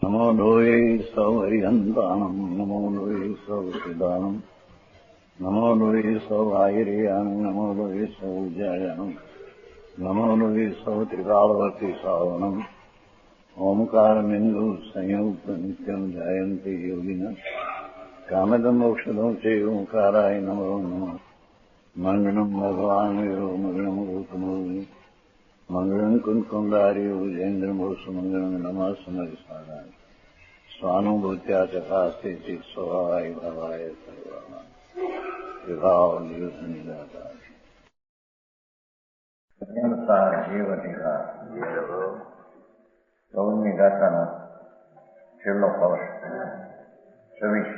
नमो लोये सौहरिहन्तानम् नमो लोये सौसिदानम् नमो लोये सौभागिर्यानम् नमो लोये सौजायानम् नमो लोये सौत्रिकालवर्ति सावनम् ओंकारमिन्दु संयुक्त नित्यम् जायन्ते योगिनः कामदमोक्षदं च ओंकाराय नमो नमः मङ्गलम् भगवान् वीरो मङ्गलम् गौतमोऽग्नि मङ्गलम् कुन्कुण्डार्यो विजेन्द्रमोसुमङ्गलम् नमः समरिसाराय स्वानुभूत्या चकास्ते चित् स्वभावाय भावाय सर्वाणाम् विभाव नियुद्धनिदाताय संसार जीवटिका चौदमी गाथाનો છેલ્લો પર્વ 26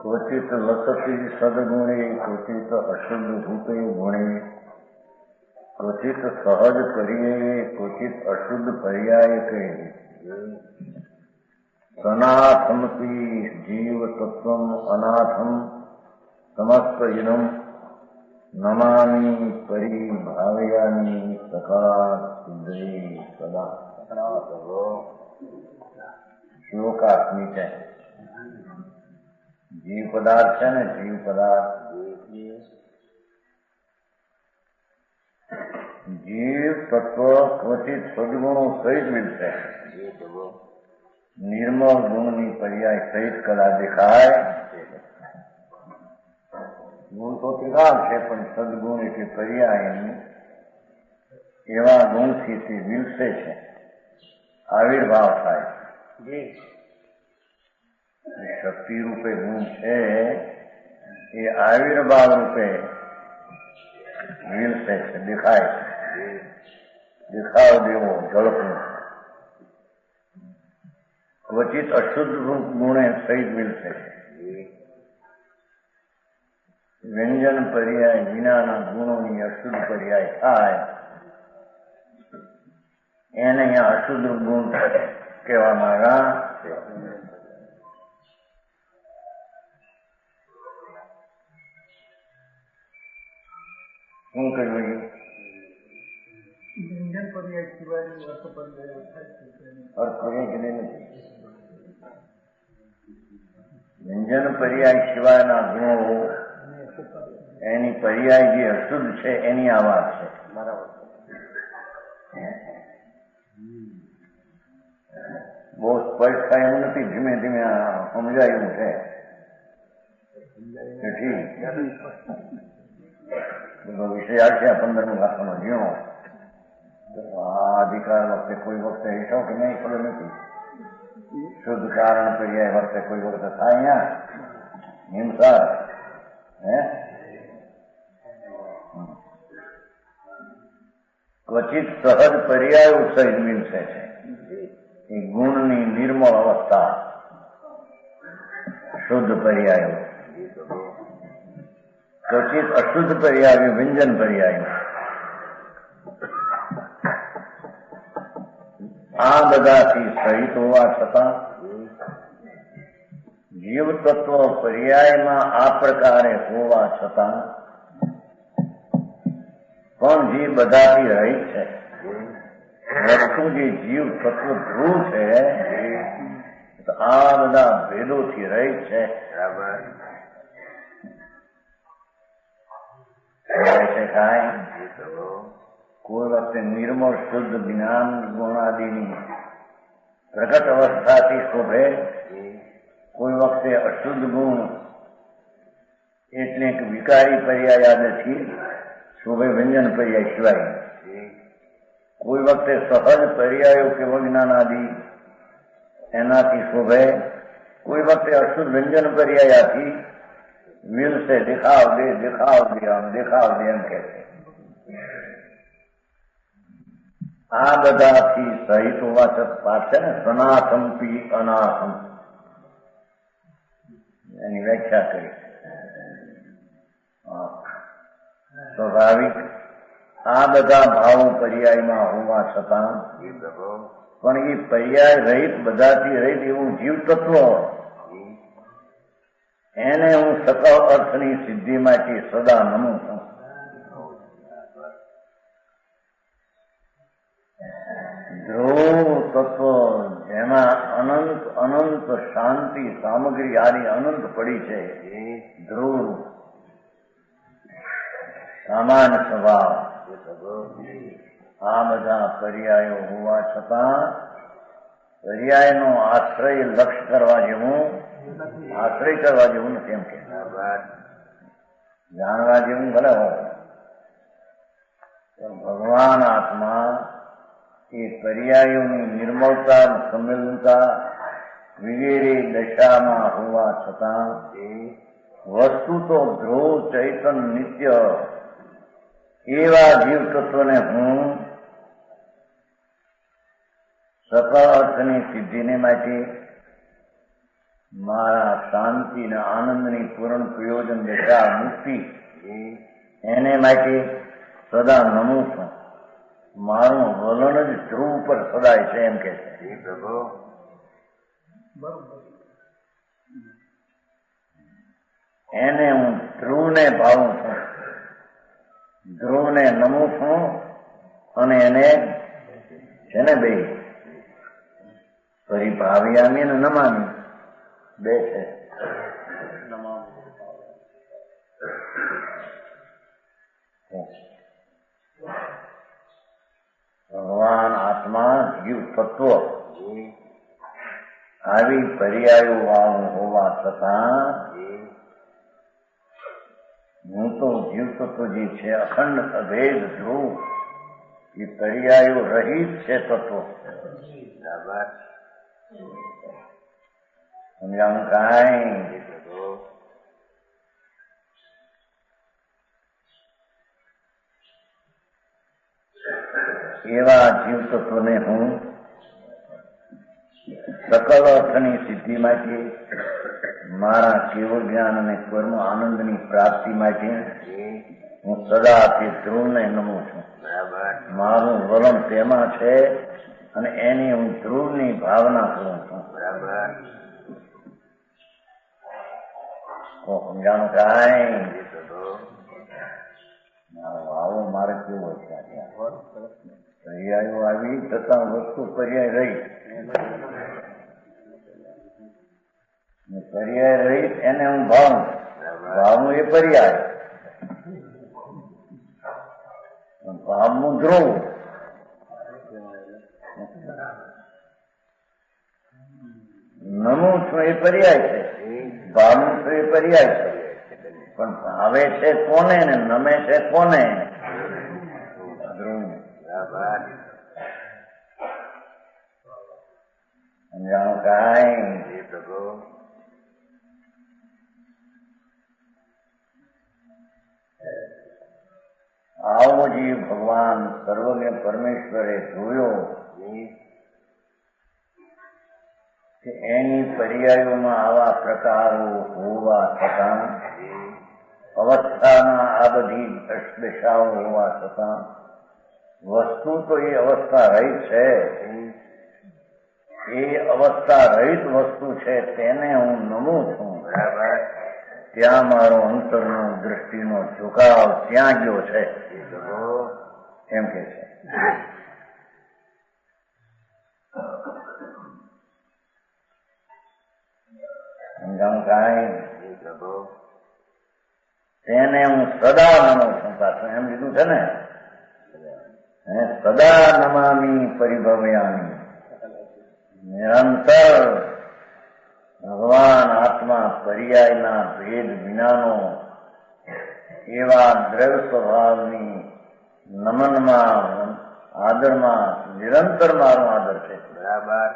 क्वचित लसति सद्गुणे क्वचित अशुद्ध भूते गुणे क्वचित सहज करिये क्वचित अशुद्ध पर्याय कहे सनाथमपि जीव तत्वम् अनाथम समस्त इनम नमामि परिभावयामि सकला सिद्धि सदा श्लोकात्मी है जीव पदार्थ है ना जीव पदार्थ जीव तत्व क्वचित सद्गुणों सहित मिलते हैं निर्मल गुण ની પર્યાય સહિત કલા દેખાય ગુણ તો ત્રિકાળ છે પણ સદગુણ એટલે પર્યાયની એવા ગુણથી તે વિલસે છે આવિર્ભાવ થાય શક્તિ રૂપે ગુણ છે એ આવિર્ભાવ રૂપે વિલસે છે દેખાય છે દેખાવ દેવો ઝડપનો ક્વચિત અશુદ્ધ ગુણે સહિત મિલશે વ્યંજન પર્યાય વિનાના ગુણોની અશુદ્ધ પર્યાય થાય એને અહીંયા અશુદ્ધ ગુણ કહેવામાં આવ્યા શું કહ્યું વ્યંજન પર્યાય સિવાયનું અર્થ પર્યાય અર્થ પર્યાય કે નથી વ્યંજન પર્યાય સિવાયના ગુણો એની પર્યાય જે અશુદ્ધ છે એની આ વાત છે બરાબર બહુ સ્પષ્ટ થાય એવું નથી ધીમે ધીમે સમજાયું છે ઠીક બધો વિષય આવશે 15મી ભાષામાં જીણો આ અધિકાર વખતે કોઈ વખતે હેઠો કે નહીં ખબર નથી શુદ્ધ કારણ પર્યાય વખતે કોઈ વખતે થાય અહીંયા હિંસા હે ક્વચિત સહજ પર્યાયો સહિત મિલશે છે એ ગુણની નિર્મળ અવસ્થા શુદ્ધ પર્યાયો ક્વચિત અશુદ્ધ પર્યાય વ્યંજન પર્યાય આ બધાથી સહિત હોવા છતાં જીવ તત્વ પર્યાયમાં આ પ્રકારે હોવા છતાં પણ જે બધાથી રહિત છે વસ્તુ જે જીવ તત્વ ધ્રુવ છે તો આ બધા ભેદોથી રહિત છે બરાબર કોઈ વખતે નિર્મળ શુદ્ધ જ્ઞાન ગુણાદિની પ્રગટ અવસ્થાથી શોભે કોઈ વખતે અશુદ્ધ ગુણ એટલે વિકારી પર્યાય આદિથી શોભે વ્યંજન પર્યાય સિવાય કોઈ વખતે સહજ પર્યાયો કે જ્ઞાન આદિ એનાથી શોભે કોઈ વખતે અશુદ્ધ વ્યંજન પર્યાયાથી વિલસે દેખાવ દે આમ દેખાવ દે એમ કે છે આ બધાથી સહિત હોવા છતાં છે ને સનાથમ પી અનાથમ એની વ્યાખ્યા કરી સ્વાભાવિક આ બધા ભાવો પર્યાયમાં હોવા છતાં પણ એ પર્યાય રહિત બધાથી રહિત એવું જીવ તત્વ એને હું સકળ અર્થની સિદ્ધિ માટે સદા નમું છું સામગ્રી આની અનંત પડી છે. ધ્રુવ સામાન્ય સ્વભાવ આ બધા પર્યાયો હોવા છતાં પર્યાયનો આશ્રય લક્ષ્ય કરવા જેવું નથી. એમ કે જાણવા જેવું ભલે હોય પણ ભગવાન આત્મા એ પર્યાયોની નિર્મળતા સંમેલનતા વગેરે દશામાં હોવા છતાં વસ્તુ તો ધ્રુવ ચૈતન નિત્ય એવા જીવ તત્વને હું સકળ અર્થની સિદ્ધિને માટે મારા શાંતિ અને આનંદની પૂર્ણ પ્રયોજન દશા મુક્તિ એને માટે સદા નમું છું. મારું વલણ જ ધ્રુવ પર સદાય છે. એમ કે છે પ્રભુ. એને હું ધ્રુવને ભાવું છું, ધ્રુવને નમું છું અને એને છે ને બે ફરી ભાવ્યામી અને નમામી બે છે. ભગવાન આત્મા જીવ તત્વ આવી પર્યાયો વાળું હોવા છતાં હું તો જીવ તત્વ જે છે અખંડ અભેદ ધ્રુવ એ પર્યાયો રહિત છે તત્વ. સમજાણું કાંઈ? એવા જીવ તત્વને હું સકલ અર્થની સિદ્ધિ માટે મારા કેવળ જ્ઞાન અને કર્મ આનંદની પ્રાપ્તિ માટે હું સદા તે ધ્રુવને નમું છું. મારું વલણ તેમાં છે અને એની હું ધ્રુવની ભાવના કરું છું. સમજાણું કાંઈ? આવો મારે કેવો છે પર્યાયો આવી છતાં વસ્તુ પર્યાય રહી. પર્યાય રહી એને હું ભાવનું એ પર્યાય ભાવનું ધ્રુવ. નમું છું એ પર્યાય છે, ભાવનું છું એ પર્યાય છે. પણ ભાવે છે કોને ને નમે છે કોને? ધ્રુવ. સમજાણું કાંઈ? આવો જીવ ભગવાન સર્વજ્ઞ પરમેશ્વરે જોયો કે એની પર્યાયોમાં આવા પ્રકારો હોવા છતાં અવસ્થાના આ બધી દશાઓ હોવા છતાં વસ્તુ તો એ અવસ્થા રહિત છે. એ અવસ્થા રહિત વસ્તુ છે તેને હું નમું છું. ત્યાં મારો અંતરનો દ્રષ્ટિનો ઝુકાવ ત્યાં ગયો છે. એમ કે છે. સમજાણું કાંઈ? તેને હું સદા નમું છું. પાછું એમ લીધું છે ને, સદા નમામી પરિભવ્યામી. નિરંતર ભગવાન આત્મા પર્યાયના ભેદ વિનાનો એવા દ્રવ્ય સ્વભાવની નમનમાં આદરમાં નિરંતર મારો આદર છે. બરાબર.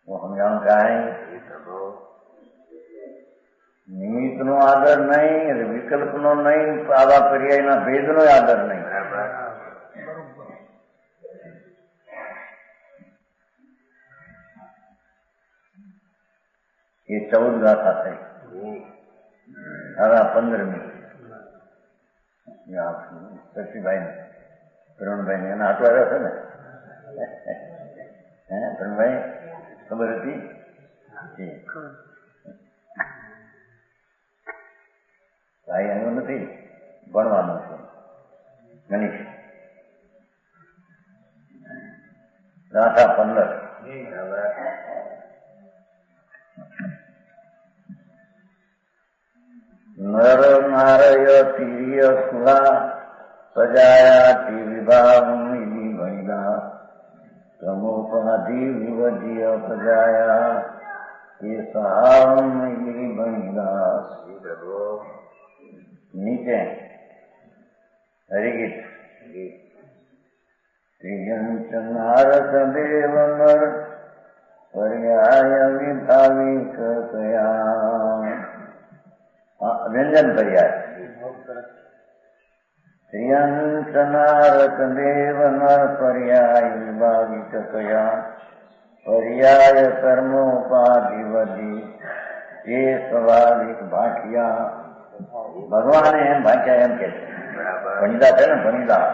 સમજાણું કાંઈ? નિમિત્તનો આદર નહીં, વિકલ્પનો નહીં, આવા પર્યાયના ભેદનો આદર નહીં. એ 14 ગાથા થઈ. હવે 15મી શશીભાઈ ને પ્રવીણભાઈ ને એના હાથો આવ્યા છે ને. પ્રવીણભાઈ ખબર હતી? ભાઈ આવ્યો નથી, ભણવાનું છે. મનીષ ગાથા 15. નર નારય તિર્ય સુરા સજાયાતિ વિભાવમિલી ભણિલા પ્રમોપાધિ વિવજીય પ્રજાયા એ સહાવમિલી ભણિલા. નીચે હરિગીત ત્રિયંચ નારદ દેવ નર પર્યાય વિભાવિક કયા. વ્યંજન પર્યાય. ત્રિયંચ નારદ દેવ નર પર્યાય વિભાવિક કયા પર્યાય કર્મોપાધિવધી એ સ્વાભાવિક ભાટિયા. ભગવાને એમ ભાગ્યા એમ કે છે ભણીદા છે ને ભણીદા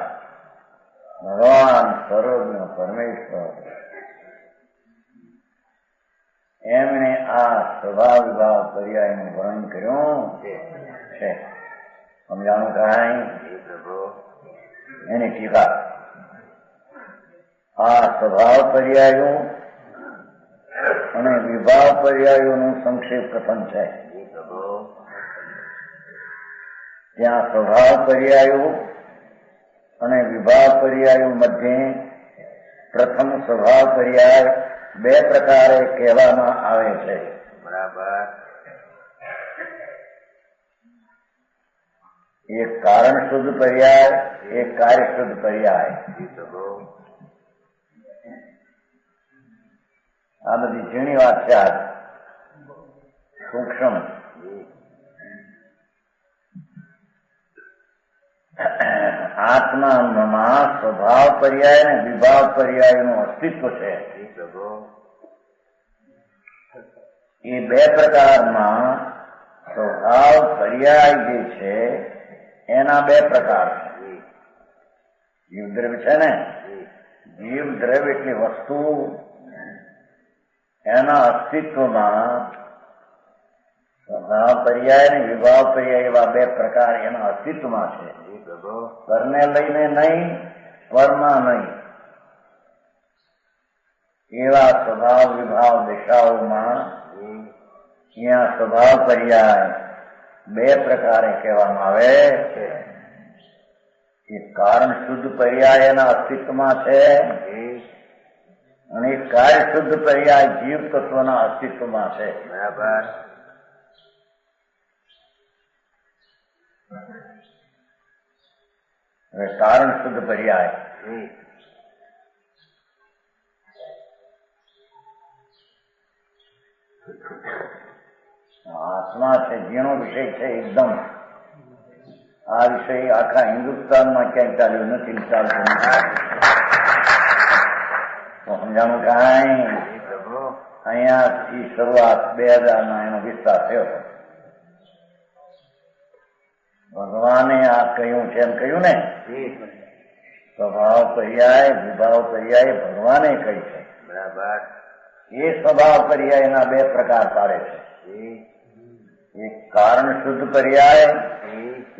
ભગવાન સર્વજ્ઞ પરમેશ્વર એમણે આ સ્વભાવ વિભાવ પર્યાયનું વર્ણન કર્યું છે. સમજાણું કાંઈ? એની ટીકા આ સ્વભાવ પર્યાયો અને વિભાવ પર્યાયોનું સંક્ષેપ કથન છે. ત્યાં સ્વભાવ પર્યાયો અને વિભાવ પર્યાયો મધ્યે પ્રથમ સ્વભાવ પર્યાય બે પ્રકારે કહેવામાં આવે છે. બરાબર. એક કારણ શુદ્ધ પર્યાય, એક કાર્ય શુદ્ધ પર્યાય. આ બધી ઝીણી વાત છે. આ સૂક્ષ્મ આત્મામાં સ્વભાવ પર્યાય અને વિભાવ પર્યાયનું અસ્તિત્વ છે. એ બે પ્રકારમાં સ્વભાવ પર્યાય જે છે એના બે પ્રકાર છે. જીવદ્રવ્ય છે ને, જીવદ્રવ્ય એટલી વસ્તુ એના અસ્તિત્વમાં સ્વભાવ પર્યાય અને વિભાવ પર્યાય એવા બે પ્રકાર એના અસ્તિત્વમાં છે. પરને લઈને નહીં, પરમાં નહીં. એવા સ્વભાવ વિભાવ દિશાઓમાં ત્યાં સ્વભાવ પર્યાય બે પ્રકારે કહેવામાં આવે છે. એક કારણ શુદ્ધ પર્યાય એના અસ્તિત્વમાં છે અને એક કાર્ય શુદ્ધ પર્યાય જીવ તત્વના અસ્તિત્વમાં છે. બરાબર. હવે કારણ શુદ્ધ પર્યાય આત્મા છે, જેનો વિષય છે એકદમ. આ વિષય આખા હિન્દુસ્તાનમાં ક્યાંય ચાલ્યો નથી, ચાલતું સમજાણું કાંઈ? અહીંયાથી શરૂઆત 2000 એનો વિસ્તાર થયો. ભગવાને આ કહ્યું છે એમ કહ્યું ને, સ્વભાવ પર્યાય વિભાવ પર્યાય ભગવાને કહી છે. બરાબર. એ સ્વભાવ પર્યાયના બે પ્રકાર પાડે છે. એક કારણ શુદ્ધ પર્યાય,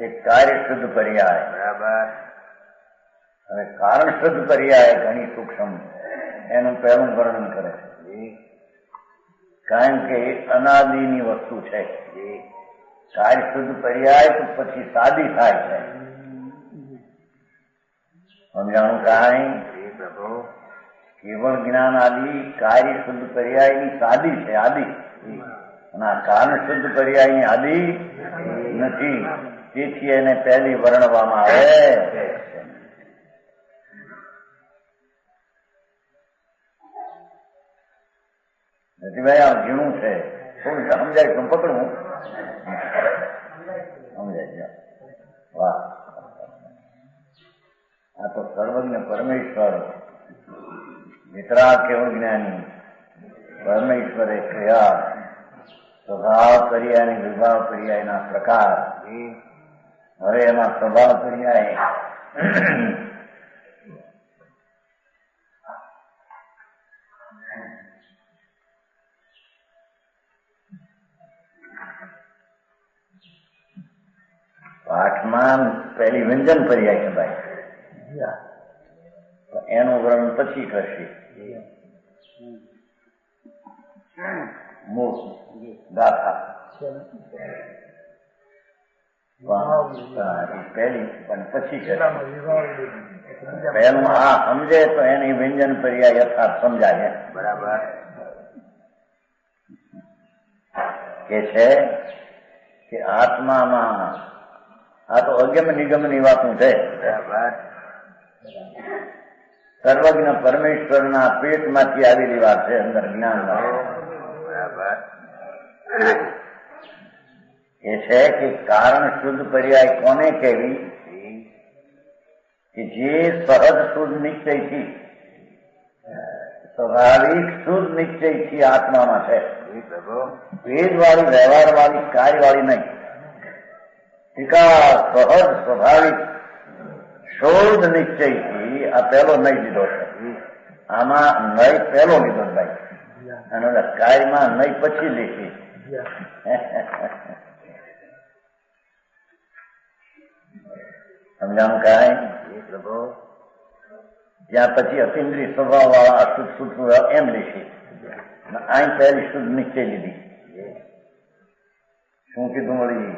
એક કાર્ય શુદ્ધ પર્યાય. બરાબર. હવે કારણ શુદ્ધ પર્યાય ઘણી સૂક્ષ્મ, એનું પહેલું વર્ણન કરે છે. કારણ કે એ અનાદિની વસ્તુ છે. કાર્ય શુદ્ધ પર્યાય તો પછી સાદી થાય છે. સમજાણું કાંઈ? કેવળ જ્ઞાન આદિ કાર્ય શુદ્ધ પર્યાયની સાદી છે, આદિ. અને આ કારણ શુદ્ધ પર્યાયની આદિ નથી. તેથી એને પહેલી વર્ણવામાં આવે. ભાઈ આ ઝીણું છે, થોડું સમજાય તો પકડવું. સમજાય? વાહ. આ તો સર્વજ્ઞ પરમેશ્વર વિતરાગ કેવળ જ્ઞાની પરમેશ્વરે કયા સ્વભાવ પર્યાય અને વિભાવ પર્યાયના પ્રકાર. હવે એમાં સ્વભાવ પર્યાય પાઠમાં પહેલી વ્યંજન પર્યાય કહેવાય. એનું વર્ણન પછી કરશે. મૂળ ગાથા પહેલી પણ પછી પેલામાં વિભાવ પહેલું આ સમજે તો એની વ્યંજન પર્યાય યથાર્થ સમજાય. બરાબર. કે છે કે આત્મામાં આ તો અગમ નિગમની વાતું છે. બરાબર. સર્વજ્ઞ પરમેશ્વરના પેટમાંથી આવેલી વાત છે. અંદર જ્ઞાન બરાબર. એ છે કે કારણ શુદ્ધ પર્યાય કોને કહેવી? કે જે સહજ શુદ્ધ નિશ્ચયથી સ્વાભાવિક શુદ્ધ નિશ્ચયથી આત્મામાં છે. ભેદવાળી, વ્યવહારવાળી, કાર્યવાળી નહીં. વિકાસ સહજ સ્વાભાવિક શુદ્ધ નિશ્ચયથી આ પહેલો નહીં લીધો છે. આમાં નહીં પહેલો લીધો ભાઈ, અને કાર્યમાં નહીં પછી લીધી. સમજાણું કાંઈ? ત્યાં પછી અતિન્દ્રિય સ્વભાવ વાળા અશુદ્ધ શુદ્ધ એમ લેશે. અહીં પહેલી શુદ્ધ નિશ્ચય લીધી. શું કીધું વળી?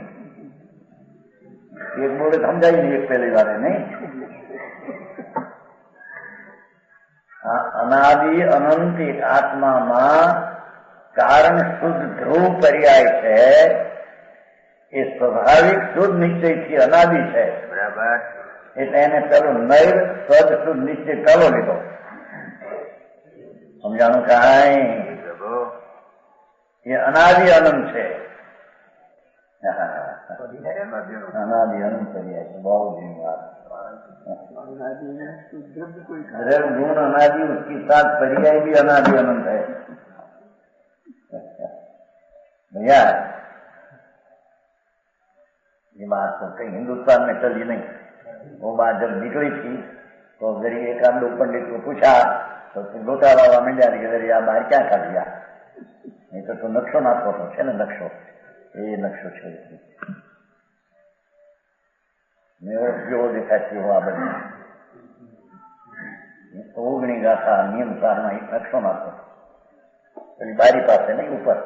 એક બોલે સમજાય નહીં, એક પહેલી વાર નહીં. અનાદિ અનંત એક આત્મામાં કારણ શુદ્ધ ધ્રુવ પર્યાય છે. એ સ્વાભાવિક શુદ્ધ નિશ્ચયથી અનાદિ છે. બરાબર. એટલે એને પેલો નૈર સદ શુદ્ધ નિશ્ચય પેલો લીધો. સમજાણું કાંઈ? એ અનાદિ અનંત છે. અનાદિ અનંત પર્યાય છે. બહુ જૂની વાત. गुण अनादि, उसके साथ पर्याय भी अनादि अनंत है भैया. ये बात तो कहीं हिंदुस्तान में चली नहीं. वो बात जब निकली थी तो जरिए एक आध लोग पंडित को पूछा तो लोटा बाबा मिल जाती कि जरिए बाहर क्या खा लिया? नहीं तो नक्शो नाखो तो है ना, नक्शो ये नक्शो छे. જેવો દેખાતી હું આ બધી ઓગણી ગાથા નિયમ સારમાં એક નકશો નાખો પેલી બારી પાસે નહીં ઉપર.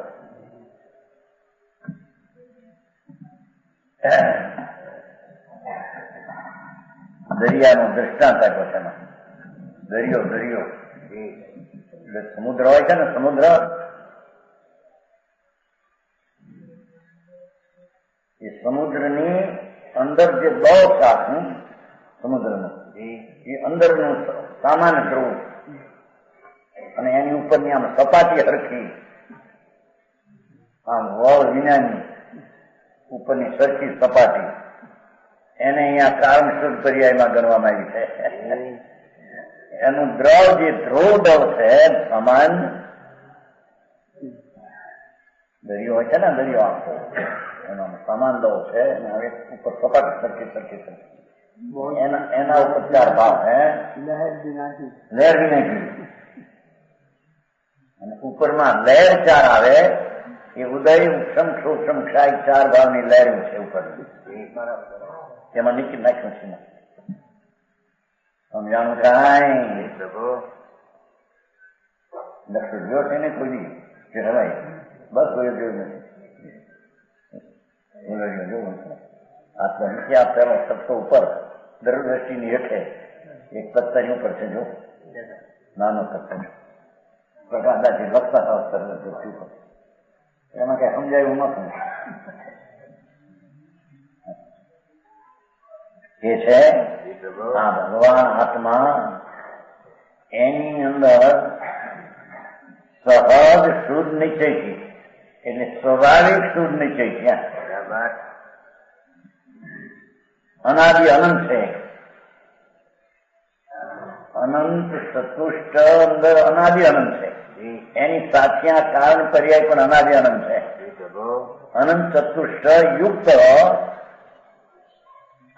દરિયાનો દ્રષ્ટાંત આપ્યો છે એમાં. દરિયો દરિયો એટલે સમુદ્ર હોય છે ને, સમુદ્ર એ સમુદ્રની અંદર જે બળ સાધન સમુદ્રનું એ અંદરનું સામાન્ય ધ્રુવ અને એની ઉપરની આમ સપાટી હરખી, આમ વળ વિનાની ઉપરની સરખી સપાટી, એને અહીંયા કારણ શુદ્ધ પર્યાયમાં ગણવામાં આવી છે. એનું દ્રવ જે ધ્રુવ દ્રવ છે સમાન દરિયો હોય છે ને, દરિયો આખો એનો સમાન દવ છે. હવે ઉપર સપાટી સરખી સરખી સરખી એના ઉપર ચાર ભાવ હે, લહેર બી નાખી અને ઉપરમાં લહેર ચાર આવે. એ ઉદય ઉક્ષમ સૂક્ષ્મ ક્ષાય ચાર ભાવની લહેર છે ઉપર. એમાં નીચે નાખ્યું છે. સમજાણું કાંઈ? લક્ષ જોયો છે ને કોઈ કે હવાય બસ કોઈ જોયું નથી. આટલો નીચે આપેલો સબસો ઉપર દરદ્રષ્ટિની હેઠે એક પત્તાની ઉપર છે. જો નાનો પત્તર પ્રકાંડાથી લખતા હતા દરદ્રષ્ટિ ઉપર. એમાં કઈ સમજાયું નતું. એ છે આ ભગવાન આત્મા, એની અંદર સહજ શુદ્ધ નિશ્ચયથી એટલે સ્વાભાવિક શુદ્ધ નિશ્ચય ત્યાં અનાદિ અનંત છે. અનંત ચતુષ્ટ અંદર અનાદિ અનંત છે. એની સાથિયા કારણ પર્યાય પણ અનાદિ અનંત છે. અનંત ચતુષ્ટ યુક્ત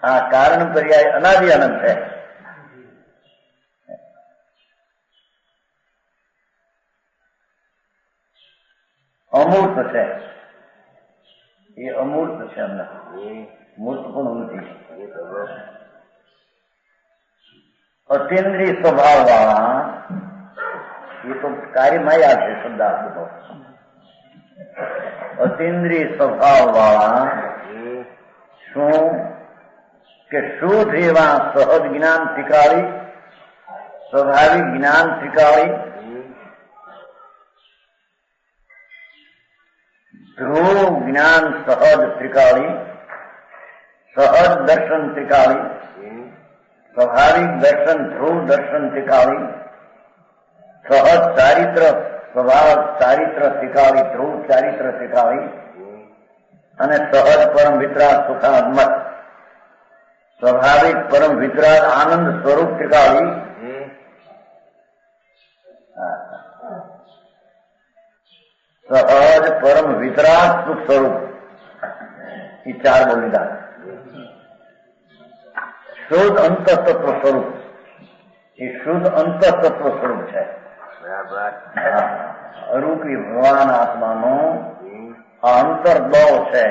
આ કારણ પર્યાય અનાદિ અનંત છે. અમૂર્ત છે. એ અમૂર્ત છે. અંદર મૂર્ત પણ નથી. અતિન્દ્રિય સ્વભાવ વાળા એ તો કાર્યમાં આવશે શબ્દ આપતો. અતિન્દ્રિય સ્વભાવ વાળા શું કે શુદ્ધ એવા સહજ જ્ઞાન શીખાડી, સ્વાભાવિક જ્ઞાન શીખાડી, ધ્રુવ જ્ઞાન સહજ શીખાડી, સહજ દર્શન શીખાડી, સ્વાભાવિક દર્શન ધ્રુવ દર્શન શીખાડી, સહજ ચારિત્ર સ્વભાવ ચારિત્ર શીખાડી, ધ્રુવ ચારિત્ર શીખાડી અને સહજ પરમ વિતરાગ સુખાત્મક સ્વાભાવિક પરમ વિતરાગ આનંદ સ્વરૂપ શીખાડી, સહજ પરમ વિતરાગ સુખ સ્વરૂપ, એ ચાર બોલી દીધા. શુદ્ધ અંતઃતત્વ સ્વરૂપ, એ શુદ્ધ અંતઃતત્વ સ્વરૂપ છે. અરૂપી ભગવાન આત્માનો આ અંતર્દો છે,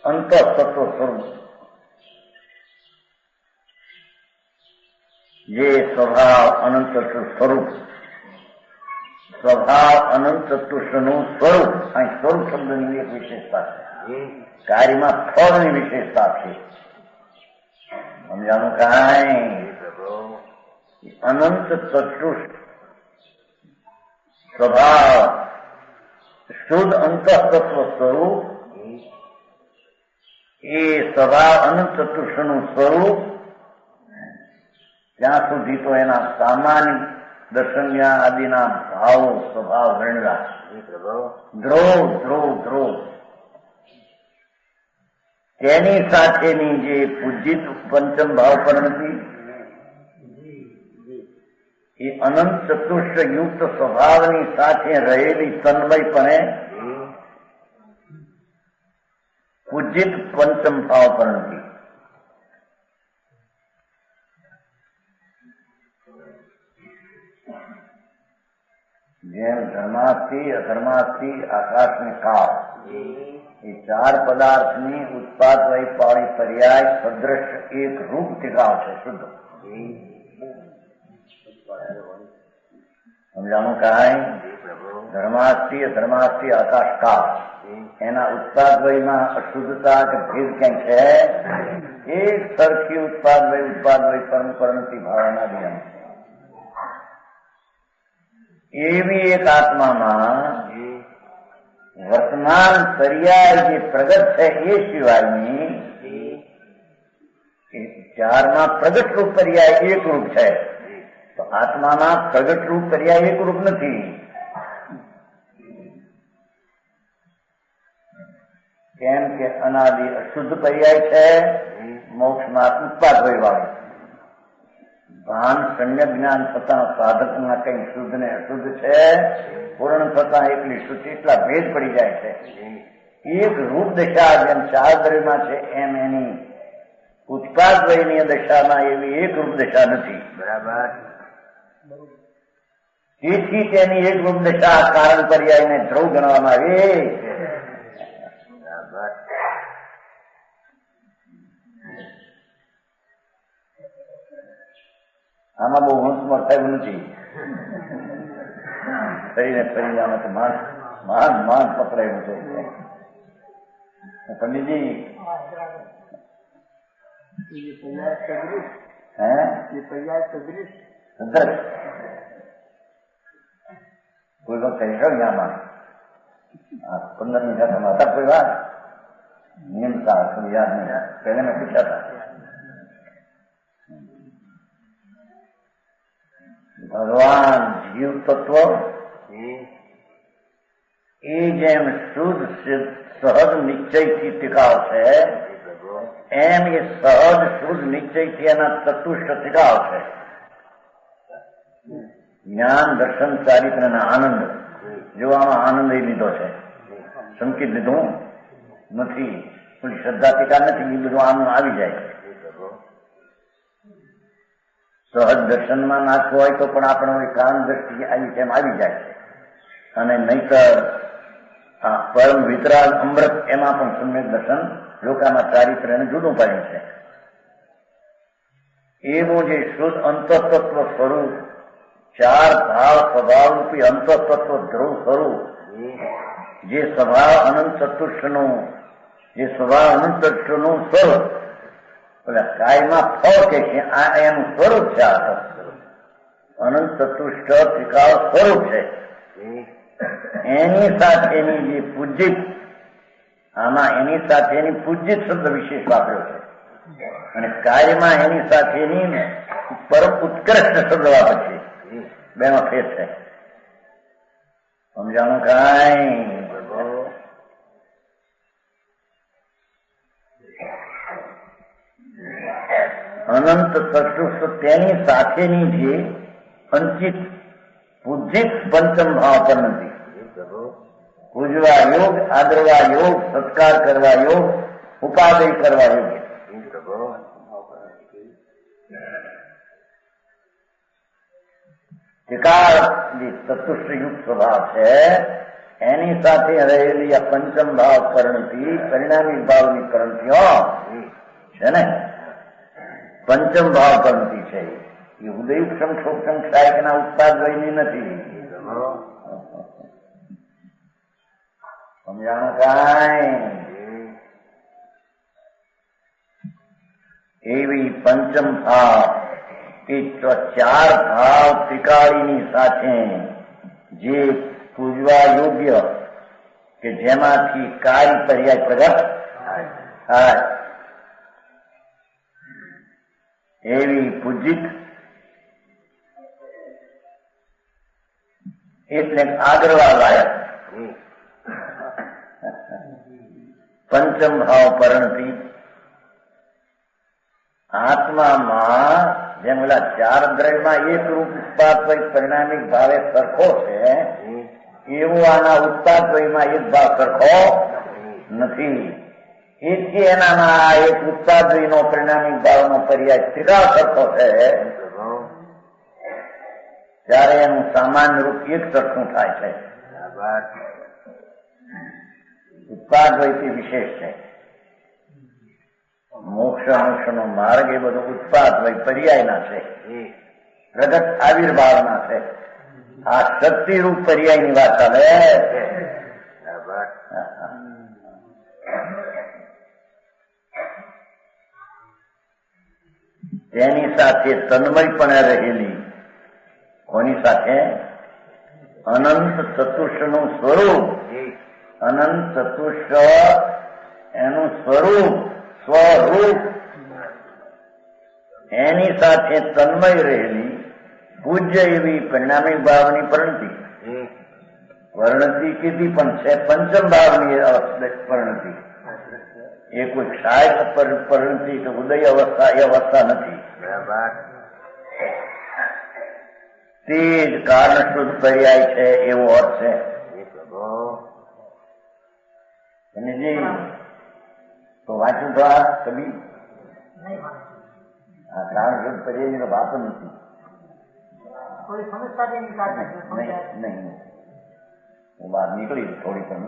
અંતઃતત્વ સ્વરૂપ, જે સ્વભાવ અનંત સ્વરૂપ, સ્વભાવ અનંત ચતુષ્નું સ્વરૂપ. અહીં સ્વરૂપ શબ્દની એક વિશેષતા છે, કાર્યમાં ફળની વિશેષતા છે. સમજાનું કાંઈ અનંત ચતુષ્ટ સ્વભાવ શુદ્ધ અંતઃતત્વ સ્વરૂપ, એ સ્વભાવ અનંત ચતુષ્નું સ્વરૂપ. ત્યાં સુધી તો એના સામાન્ય દર્શન્યા આદિના ભાવો સ્વભાવ વર્ણવા, ધ્રુવ ધ્રુવ ધ્રુવ. તેની સાથેની જે પૂજિત પંચમ ભાવ પરિણતિ, એ અનંત ચતુષ્ટ યુક્ત સ્વભાવની સાથે રહેલી તન્મયપણે પૂજિત પંચમ ભાવ પરિણતિ. જેમ ધર્માસ્તિ અધર્માસ્તિ આકાશ ને કાળ, એ ચાર પદાર્થની ઉત્પાદ વૈપાળી પર્યાય સદ્રશ એક રૂપ ટીકાવ છે શુદ્ધ. સમજાણું કાંઈ? ધર્માસ્તિ અધર્માસ્તિ આકાશ કાળ, એના ઉત્પાદ વયમાં અશુદ્ધતા કે ભેદ ક્યાંય છે? એક સરખી ઉત્પાદ વય પરમ પરિણતિ ભાવના દિન. એવી એક આત્મામાં વર્તમાન પર્યાય જે પ્રગટ છે એ સિવાયની ચારમાં પ્રગટ રૂપ પર્યાય એક રૂપ છે. તો આત્મામાં પ્રગટ રૂપ પર્યાય એક રૂપ નથી. કેમ કે અનાદિ અશુદ્ધ પર્યાય છે, મોક્ષમાં ઉત્પાદ વયવાળું. ભાન સમ્ય જ્ઞાન થતા સાધકમાં કઈ શુદ્ધ ને અશુદ્ધ છે, પૂર્ણ થતા એટલી શુદ્ધ એટલા ભેદ પડી જાય છે. એક રૂપ દશા જેમ ચાર દ્રવ્યમાં છે એમ એની ઉત્પાદ વયની દશામાં એવી એક રૂપ દશા નથી. બરાબર. તેથી તેની એક રૂપ દશા કારણ પર્યાયને ધ્રુવ ગણવામાં આવે. બરાબર. આમાં બહુ હોંશમાં થયું નથી. ફરીને ફરીને આમાં તો માંડ પકડાયું છે. પંડિતજી કોઈ વખત કહી શકો આમાં 15 મિનિટ હતા કોઈ વાત નિયમ સારા યાદ નહીં. પહેલે મેં પૂછ્યા હતા ભગવાન જીવ તત્વ એ જેમ શુદ્ધ સહજ નિશ્ચયથી ટીકાવ છે, એમ એ સહજ શુદ્ધ નિશ્ચયથી એના ચતુષ્ટ ટીકાવ છે. જ્ઞાન દર્શન ચારિત્ર ના આનંદ જોવામાં આનંદ એ લીધો છે, સંકેત લીધું નથી. થોડી શ્રદ્ધા ટીકા નથી, એ બધું આનંદ આવી જાય. સહજ દર્શનમાં નાખવું હોય તો પણ આપણે કામ દ્રષ્ટિ આવી તેમ આવી જાય છે. અને નહીતર આ પરમ વિતરાગ અમૃત એમાં પણ સમ્યક દર્શન લોકામાં ચારિત્ર એને જુદું પડે છે. એવું જે શુદ્ધ અંતઃતત્વ સ્વરૂપ, ચાર ભાવ સ્વભાવરૂપી અંતઃતત્વ ધ્રુવ સ્વરૂપ, જે સ્વભાવ અનંત ચતુષ્ટનું એ સ્વભાવ અનંત તત્વનું સ્વરૂપ. એટલે કાયમાં ફળ કે છે આ એનું સ્વરૂપ છે. આ અનંત ચતુષ્ટ ત્રિકાળ સ્વરૂપ છે. એની સાથેની જે પૂજિત, આમાં એની સાથેની પૂજિત શબ્દ વિશેષ વાપર્યો છે અને કાર્યમાં એની સાથેની પરમ ઉત્કૃષ્ટ શબ્દ વાપર છે. બેમાં ફેર છે. સમજાણું કાંઈ? અનંત ચતુષ્ટ તેની સાથેની જે અંચિત પૂજિત પંચમ ભાવ પર નથી. પૂજવા યોગ, આદરવા યોગ, સત્કાર કરવા યોગ, ઉપાદય કરવા યોગ્ય. ત્રિકાળ જે ચતુષ્ટયુક્ત સ્વભાવ છે એની સાથે રહેલી આ પંચમ ભાવ પરિણતિ, પરિણામી ભાવની પરિણતિઓ છે ને, પંચમ ભાવ પરિણતિ છે એ ઉદયક્ષમ ક્ષોક્ષમ ક્ષાયકના ઉત્પાદ વયની નથી. સમજાણું કાંઈ? એવી પંચમ ભાવ એ ચાર ભાવ ત્રિકાળીની સાથે જે પૂજવા યોગ્ય કે જેમાંથી કાર્ય પર્યાય પ્રગટ થાય એવી પૂજિત એટલે આદરવા લાયક પંચમ ભાવ પરિણતિ આત્મામાં જેમ પેલા ચાર દ્રવ્યમાં એક રૂપ ઉત્પાદ પરિણામિક ભાવે સરખો છે એવું આના ઉત્પાદ વયમાં એક ભાવ સરખો નથી. એથી એનામાં એક ઉત્પાદ વયનો પરિણામિક ભાવનો પર્યાય ત્રિકાળ સરખો છે ત્યારે એનું સામાન્ય રૂપ એક સરખું થાય છે. ઉત્પાદ વયથી વિશેષ છે. મોક્ષ નો માર્ગ એ બધો ઉત્પાદ વય પર્યાયના છે, પ્રગટ આવિર્ભાવના છે. આ શક્તિરૂપ પર્યાયની વાત ચાલે. તેની સાથે તન્મયપણે રહેલી કોની સાથે? અનંત ચતુષ્ટનું સ્વરૂપ. અનંત ચતુષ્ટ એનું સ્વરૂપ સ્વરૂપ એની સાથે તન્મય રહેલી પૂજ્ય એવી પરિણામી ભાવની પરિણતિ. પરિણતિ કીધી પણ છે પંચમ ભાવની પરિણતિ. એ કોઈ ક્ષાય પરિણતિ કે ઉદય અવસ્થા એ અવસ્થા નથી. તે જ કારણ શુદ્ધ પર્યાય છે એવો અર્થ છે. અને જે તો વાંચું તો આ કવિ આ કારણ શુદ્ધ પર્યાય નો વાત નથી. નહીં હું બહાર નીકળી થોડી પણ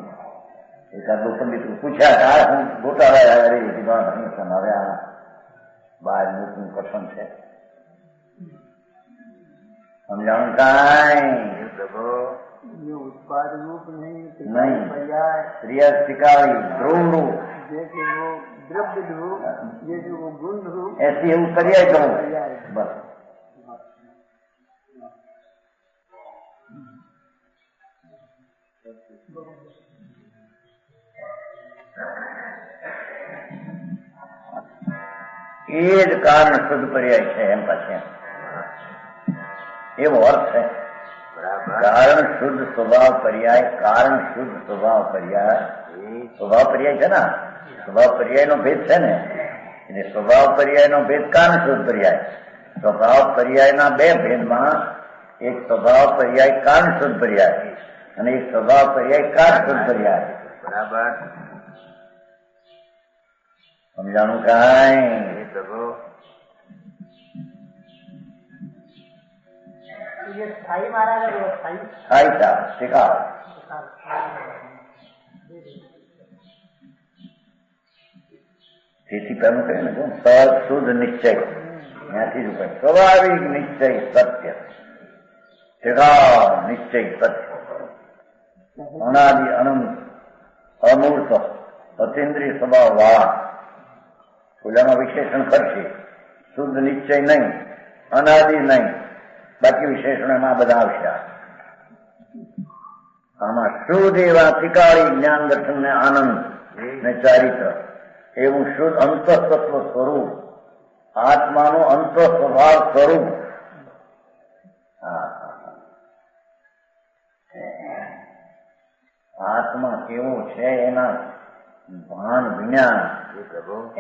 એકાદ દો પંડિત પૂછ્યા કે હું ગોટાળા હવે આ બહાર મૂકવું કઠણ છે. સમજાણું કાંઈ? उत्पाद रूप नहीं, क्रिया शिकारी ध्रुव रूप जैसे वो द्रव्य रूप, जैसे वो गुण रूप, ऐसी એવું पर्याય કરું બસ. એ જ કારણ શુદ્ધ પર્યાય છે એમ પાછળ એવો અર્થ છે. કારણ શુદ્ધ સ્વભાવ પર્યાય, કારણ શુદ્ધ સ્વભાવ પર્યાય, સ્વભાવ પર્યાય છે ને, સ્વભાવ પર્યાય નો ભેદ છે ને, એટલે સ્વભાવ પર્યાય નો ભેદ કારણ શુદ્ધ પર્યાય. સ્વભાવ પર્યાયના બે ભેદમાં એક સ્વભાવ પર્યાય કારણ શુદ્ધ પર્યાય અને એક સ્વભાવ પર્યાય કારણ શુદ્ધ પર્યાય. બરાબર સમજાણું કાંઈ? ये स्थायी महाराज है, वो स्थायी स्थायीता शिकार તેથી પેલું કહે ને સહજ શુદ્ધ નિશ્ચય ત્યાંથી જ ઉપર સ્વાભાવિક નિશ્ચય સત્ય શિકાર નિશ્ચય સત્ય અનાદિ અનંત અમૂર્ત અતિન્દ્રિય સ્વભાવ વાળા ઓલામાં વિશેષણ કરશે, શુદ્ધ નિશ્ચય નહીં, અનાદિ નહીં, બાકી વિશેષણ એમાં બધા આવશે. આમાં શુદ્ધ એવા ત્રિકાળી જ્ઞાન દર્શન ને આનંદ ને ચારિત્ર એવું શુદ્ધ અંતઃતત્વ સ્વરૂપ, આત્માનું અંત સ્વભાવ સ્વરૂપ. આત્મા કેવો છે એના ભાન વિના,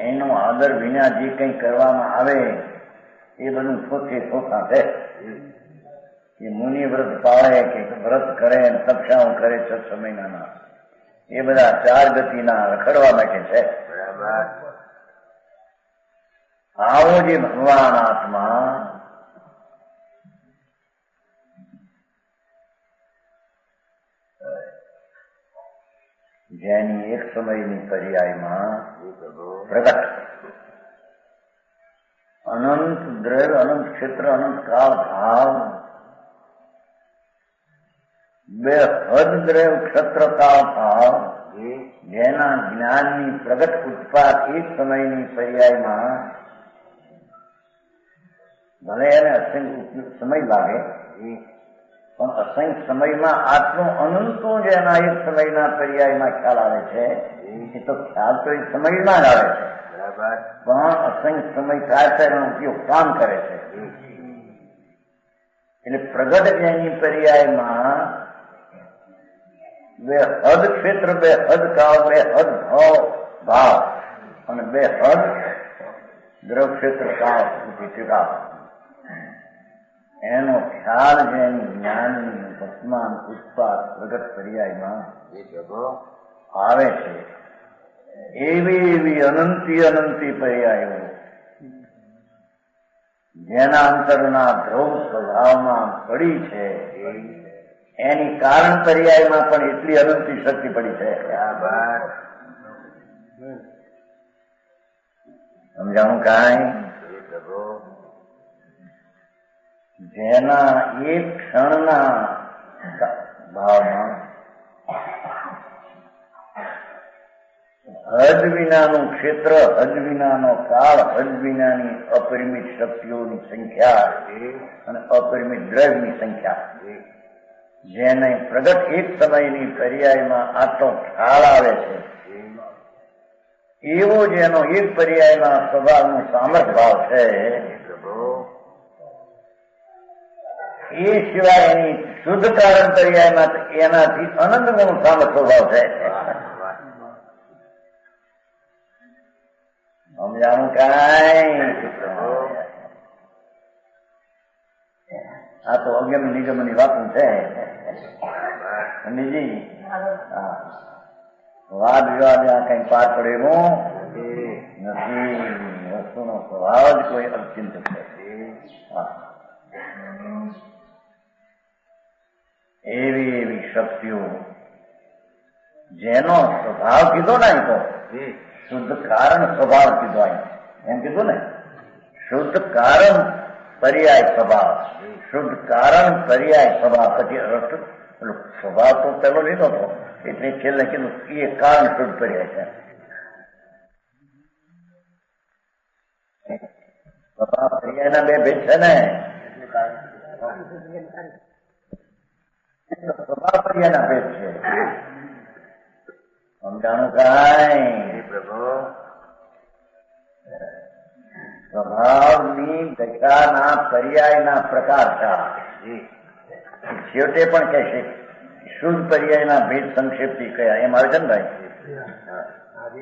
એનો આદર વિના જે કંઈ કરવામાં આવે એ બધું સોચે સોચા છે. એ મુનિ વ્રત પાળે કે વ્રત કરે, તપસ્યાઓ કરે 6 મહિનાના, એ બધા 4 ગતિના રખડવા માટે છે. આવો જે ભગવાન આત્મા જેની એક સમયની પર્યાયમાં પ્રગટ અનંત દ્રવ્ય, અનંત ક્ષેત્ર, અનંત કાળ ભાવ, બે હદ દ્રવ્ય ક્ષેત્ર કાળ ભાવ, જેના જ્ઞાનની પ્રગટ ઉત્પાદ એક સમયની પર્યાયમાં ભલે એને અસંખ્ય સમય લાગે, પણ અસંખ્ય સમયમાં આટલો અનંતો જેના એક સમયના પર્યાયમાં ખ્યાલ આવે છે, એ તો ખ્યાલ તો એક સમયમાં જ આવે છે, પણ અસંખ્ય સમય થાય છે એનો ઉપયોગ કામ કરે છે. એટલે પ્રગટ જેની પર્યાયમાં બે હદ ક્ષેત્ર, બે હદ કાળ, બે હદ ભાવ અને બે હદ દ્રવ ક્ષેત્ર કાળ ટીકા, એનો ખ્યાલ જેની જ્ઞાનની વર્તમાન ઉત્પાદ પ્રગટ પર્યાયમાં આવે છે, એવી અનંતી પર્યાયો જેના અંતરના ધ્રુવ સ્વભાવમાં પડી છે, એની કારણ પર્યાયમાં પણ એટલી અનંતી શક્તિ પડી છે. સમજાણું કાંઈ? જેના એક ક્ષણના ભાવમાં હદ વિનાનું ક્ષેત્ર, હદ વિનાનો કાળ, હદ વિનાની અપરિમિત શક્તિઓની સંખ્યા અને અપરિમિત દ્રવ્યની સંખ્યા, જેને પ્રગટ એક સમયની પર્યાયમાં આટલો ખ્યાલ આવે છે, એવો જેનો એક પર્યાયમાં સ્વભાવનો સામર્થ્ય ભાવ છે, એ સિવાય એની શુદ્ધ કારણ પર્યાયમાં એનાથી અનંત ગુણ સામર્થ્ય ભાવ છે. સમજાણું કાંઈ? આ તો અગમ નિગમની વાતું છે. બીજી વાદ વિવાદ આ કઈ પાર પડે એવું નથી. વસ્તુનો સ્વભાવ જ કોઈ અચિંત છે. એવી શક્તિઓ જેનો સ્વભાવ કીધો ને, તો શુદ્ધ કારણ સ્વભાવ કીધો, એમ કીધું ને, શુદ્ધ કારણ પર્યાય સ્વભાવ, શુદ્ધ કારણ પર્યાય સ્વભાવ. પછી સ્વભાવ તો પેલો લીધો હતો એટલે છેલ્લે કીધું એ કારણ શુદ્ધ પર્યાય છે. સ્વભાવ પર્યાયના બે ભેદ છે ને, સ્વભાવ પર્યાયના ભેદ છે. સમજાણું કાંઈ? સ્વભાવની દશાના પર્યાયના પ્રકાર છે. છેવટે પણ કહેશે શુદ્ધ પર્યાયના ભેદ સંક્ષેપથી કયા, એમ આવે છે ને ભાઈ?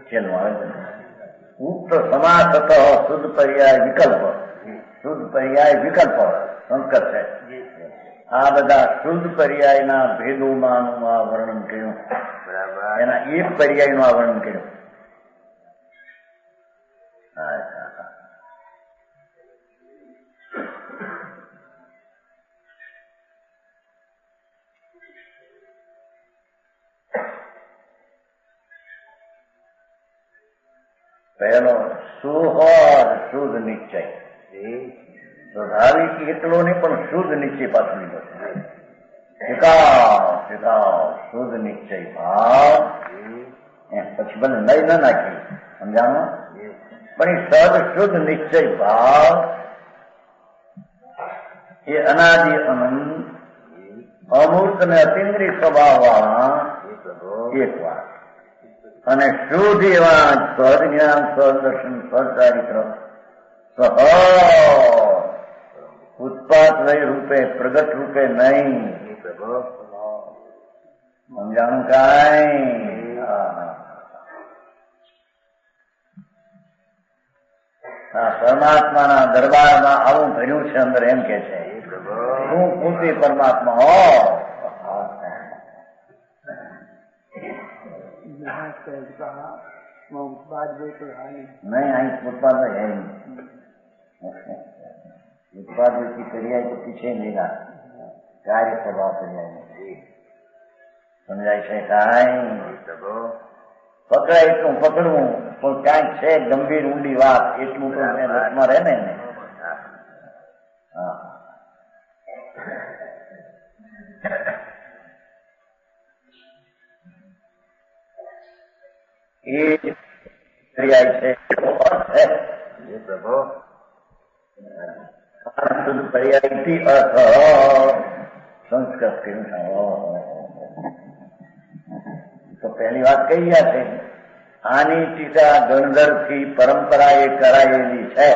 છેલ્લું આવે છે. ઉક્ત સમાસત શુદ્ધ પર્યાય વિકલ્પ, શુદ્ધ પર્યાય વિકલ્પ સંસ્કૃત છે. આ બધા શુદ્ધ પર્યાયના ભેદોમાંનું આ વર્ણન કર્યું, એના એક પર્યાયનું આ વર્ણન કર્યું. પહેલો સુહદ શુદ્ધ નિશ્ચય, સ્વાભાવિક એટલો નહીં પણ શુદ્ધ નિશ્ચય પાછું લીધો છે. શુદ્ધ નિશ્ચય ભાવ પછી ભલે નઈ ન નાખી, સમજાણો? પણ એ સદ શુદ્ધ નિશ્ચય ભાવ એ અનાદિ અનંત અમૂર્ત ને અતિન્દ્રિય સ્વભાવ વાળા એક વાત, અને શુદ્ધ એવા સહજ જ્ઞાન, સહજ દર્શન, સહજ ચારિત્ર, સહજ ઉત્પાદ રૂપે પ્રગટ રૂપે નહીં. સમજાણું કાંઈ? પરમાત્માના દરબારમાં આવું ભર્યું છે અંદર, એમ કે છે હું પૂરતી પરમાત્મા હો. नहीं आई उत्पाद है ही उत्पाद की क्रिया तो पीछे नहीं रहा, कार्य स्वभाव क्रिया समझाय છે કાંઈ? પકડાય એટલું પકડવું, પણ કાંઈક છે ગંભીર ઊંડી વાત એટલું તો લક્ષમાં રહે ને. એ ક્રિયા છે પર્યાયથી અર્થ સંસ્કૃત તો પહેલી વાત કહી ગયા છે. આની ટીકા ગણધર થી પરંપરા એ કરાયેલી છે.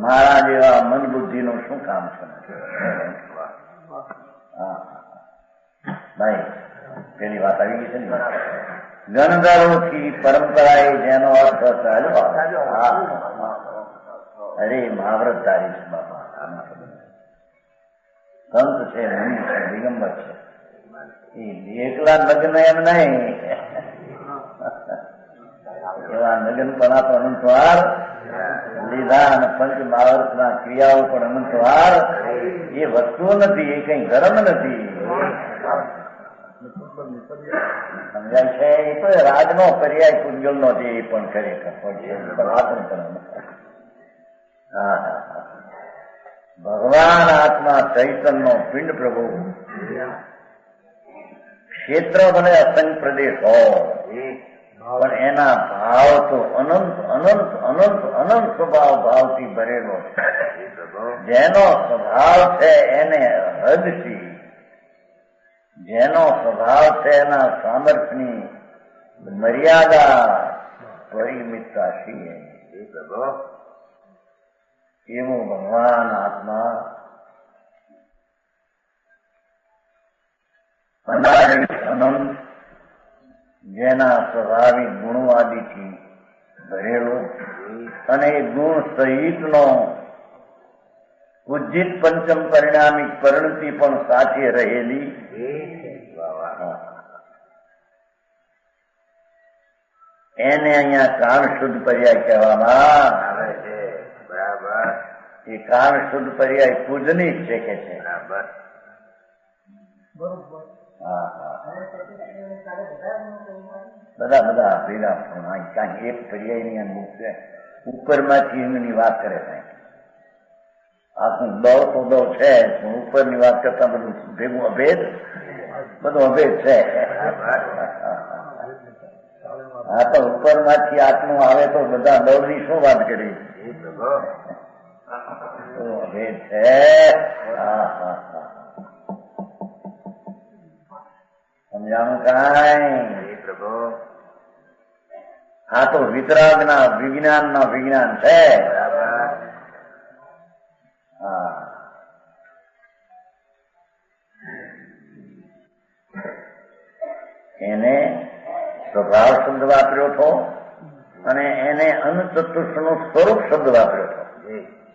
મારા જેવા મન બુદ્ધિ નું શું કામ છે? ભાઈ પેલી વાત આવી ગઈ છે ને, ગણધરોથી પરંપરાએ જેનો અર્થ ચાલ્યો. અરે મહાવ્રત તારી છે બાપા, સંત છે, મુનિ છે, દિગંબર છે, એ એકલા લગ્ન એમ નહીં, એવા લગ્નપણા તો અનંતવાર લીધા અને પંચ મહાવ્રતના ક્રિયાઓ પણ અનંતવાર. એ વસ્તુ નથી, એ કઈ ધર્મ નથી. સમજાય છે? એ તો રાજનો પર્યાય કુંજલ નો છે, એ પણ ખરેખર પણ ભગવાન આત્મા ચૈતન્ય પિંડ પ્રભુ ક્ષેત્ર ભલે અસંગ પ્રદેશ હો, પણ એના ભાવ તો અનંત અનંત અનંત અનંત સ્વભાવ ભાવથી ભરેલો છે. જેનો સ્વભાવ છે એને હદથી, જેનો સ્વભાવ છે એના સામર્થ્યની મર્યાદા પરિમિતતા છીએ. એવું ભગવાન આત્મા અનંત, જેના સ્વાભાવિક ગુણો આદિથી ભરેલો, અને એ ગુણ સહિતનો ઉજ્જિત પંચમ પરિણામિક પરિણતિ પણ સાથે રહેલી. એને અહીંયા કાળ શુદ્ધ પર્યાય કહેવામાં આવે છે. બરાબર. એ કાળ શુદ્ધ પર્યાય પૂજનીક છે કે છે. બરાબર. બધા ભેગા કાંઈ એક પર્યાય ની અંદર છે, ઉપરમાંથી એમની વાત કરે છે. આખું દવ તો દવ છે, પણ ઉપરની વાત કરતા બધું ભેગું અભેદ, બધું અભેદ છે. હા, તો ઉપરમાંથી આટલું આવે તો બધા દવની શું વાત કરી? અભેદ છે. સમજાણું કાંઈ? આ તો વિતરાગના વિજ્ઞાનના વિજ્ઞાન છે. એને સ્વભાવ શબ્દ વાપર્યો હતો, અને એને અનુચતુષ્ટ નું સ્વરૂપ શબ્દ વાપર્યો હતો.